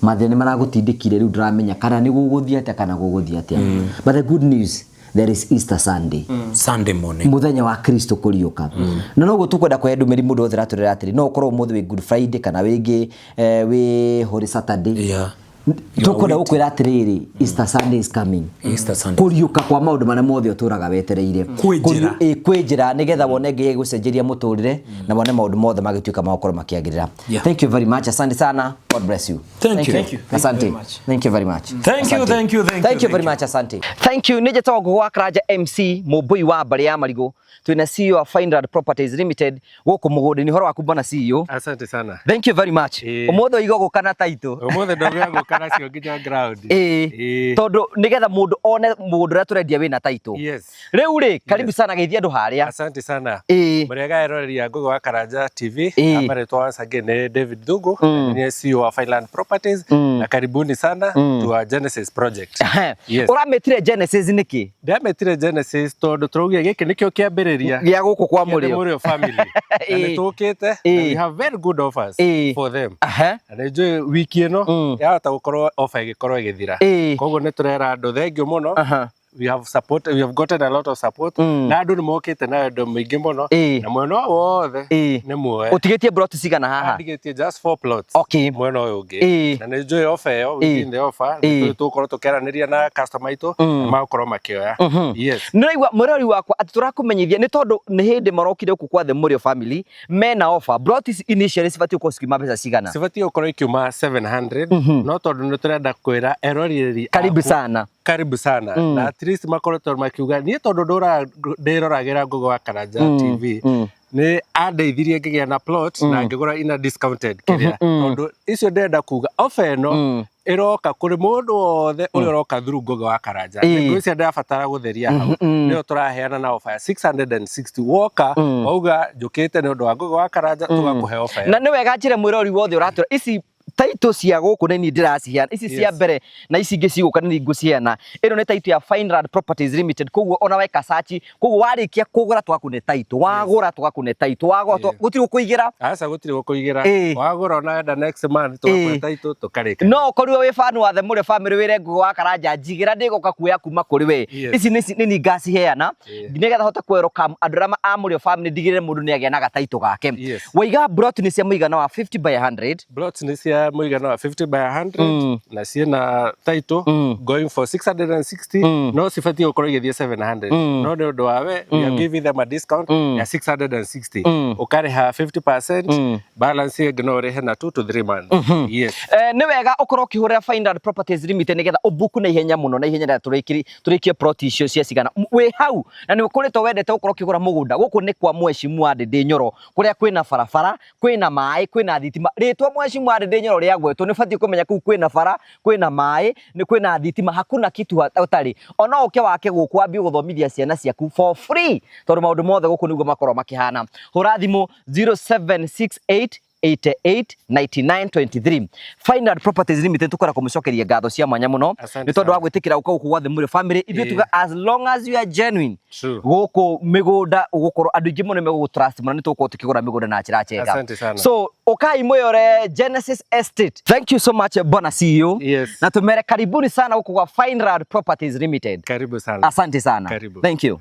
mathĩna maragũtindĩkire rĩu ndĩramenya kana nĩ gũgũthiĩ atĩa kana gũgũthiĩ atĩa but the good news there is Easter Sunday Sunday morning muthenya wa Kristo kuriuka na no gutukwenda kwa ndumiri mundu othe raturira atiri no ukorwo muthe wi Good Friday kana wingi wi Holy Saturday tukwenda gukwira atiriri Easter Sunday is coming Easter Sunday kuriuka kwa maundu maria mothe uturaga wetereire kwenjira nigetha wone Ngai gucenjeria muturire na wone maundu mothe magituika magokoro makiagirira thank you very much asante sana God bless you thank you asante thank you very much thank you very much asante thank you nije togo gwa Karaja MC mubui wa bari ya marigo twina CEO of Finrad Properties Limited guku mugundini horo waku bana CEO asante sana thank you very much umothe igogo kana taito umothe ndogo kana cio nginya ground tondu nigetha mundu one mundu ra turendia wina taito riu ri karibu sana geithia andu haria asante sana murega eroreria Ngugi wa Karaja TV amaretwa once again David Thugu ni CEO wa Finland Properties na karibuni sana to our Genesis project urametire Genesis niki ndametire Genesis tondu turugia giki nikio kiambiriria gya guku kwa murio family and tukite we have very good offers for them and enjoy wiki ino yahota gukorwo offer igikorwo igithira koguo ni turera andu thengio muno we have gotten a lot of support na andu ni mokite na andu maingi muno na mwena wothe ni muoe utigetie plot cigana haha utigetie just 4 plots mwena uyu ungi na ni enjoy offer yo within the offer tukorwo tukeraniria na customer itu makorwo makioya nĩraigua mũrori wakwa ati turakumenyithia ni tondu ni hindi marokire ku kwa the Murio family mena offer plot initially sifati ko skima pesa cigana sifati ukorwo ikiuma 700 no tondu ni turenda kwira eroriri karibu sana na at least makoretwo makiuga ni tondu ndiroragera Ngugi wa Karaja TV ni andeithirie ngigia na plot na ngigura ina discounted kiria tondu icio ndenda kuga offer ino iroka kuri mundu wothe uri uroka through Ngugi wa Karaja ngo cia ndabatara gutheria hau nio turaheana na offer 660 woka wauga njukite ni undu wa Ngugi wa Karaja tugakuhe offer na ni wega njire mwirori wothe uratura ici taito cia guku ni ndiraciheana ici cia mbere na ici ingi ciguka ni nguciheana ino ni taito ya Finrad Properties Limited koguo ona weka search koguo warikia kugura twakune taito wagura twakune taito wagura gutiri gukuigira asa gutiri gukuigira wagura ona enda next month twakune taito tukarika no korwo wi fan wa the Murio family wire Ngugi wa Karaja njigira ndigoka kuya kuma kuri we ici ni ngaciheana nigetha hota kweroka andu rama a Murio family ndigire mundu ni agia na gataito gake waiga plot ni cia muigana wa 50 by 100 plot ni cia muigana wa 50 by 100 na ciena title going for 660 no sifati ukorwo igithie 700 no ndio wawe we are giving them a discount ya 660 ukariha 50% balance ignore hena 2 to 3 months ni wega ukorwo kihurira Finrad Properties Limited nigetha ubuku na ihenya muno na ihenya rĩa turikie plot icio cia cigana we hau na ni ukoretwo wendete ukorwo kigura mugunda guku ni kwa Mheshimiwa Ndindi Nyoro kuria kwina barabara kwina mai kwina thitima ritwa Mheshimiwa Ndindi Nyoro ria gwetu ni fati kumenya kuu kwina bara kwina mai ni kwina thitima hakuna kitu utari ona uke wake guku ambi guthomithia ciana ciaku for free tondu maundu mothe guku niguo makorwo makihana hura thimu 0768 889923 Finrad Properties Limited tukora kumucokeria ngatho cia mwanya muno ni tondu wa gwitikira uka guku gwa the Murio family ithu tuga as long as you are genuine guku migunda ugukorwo andu ingi muno megugu trust muno ni tuko tukigura migunda na njira njega so ukai moyore Genesis Estate thank you so much bona CEO na tumere karibuni sana guku gwa Finrad Properties Limited karibu sana asante sana thank you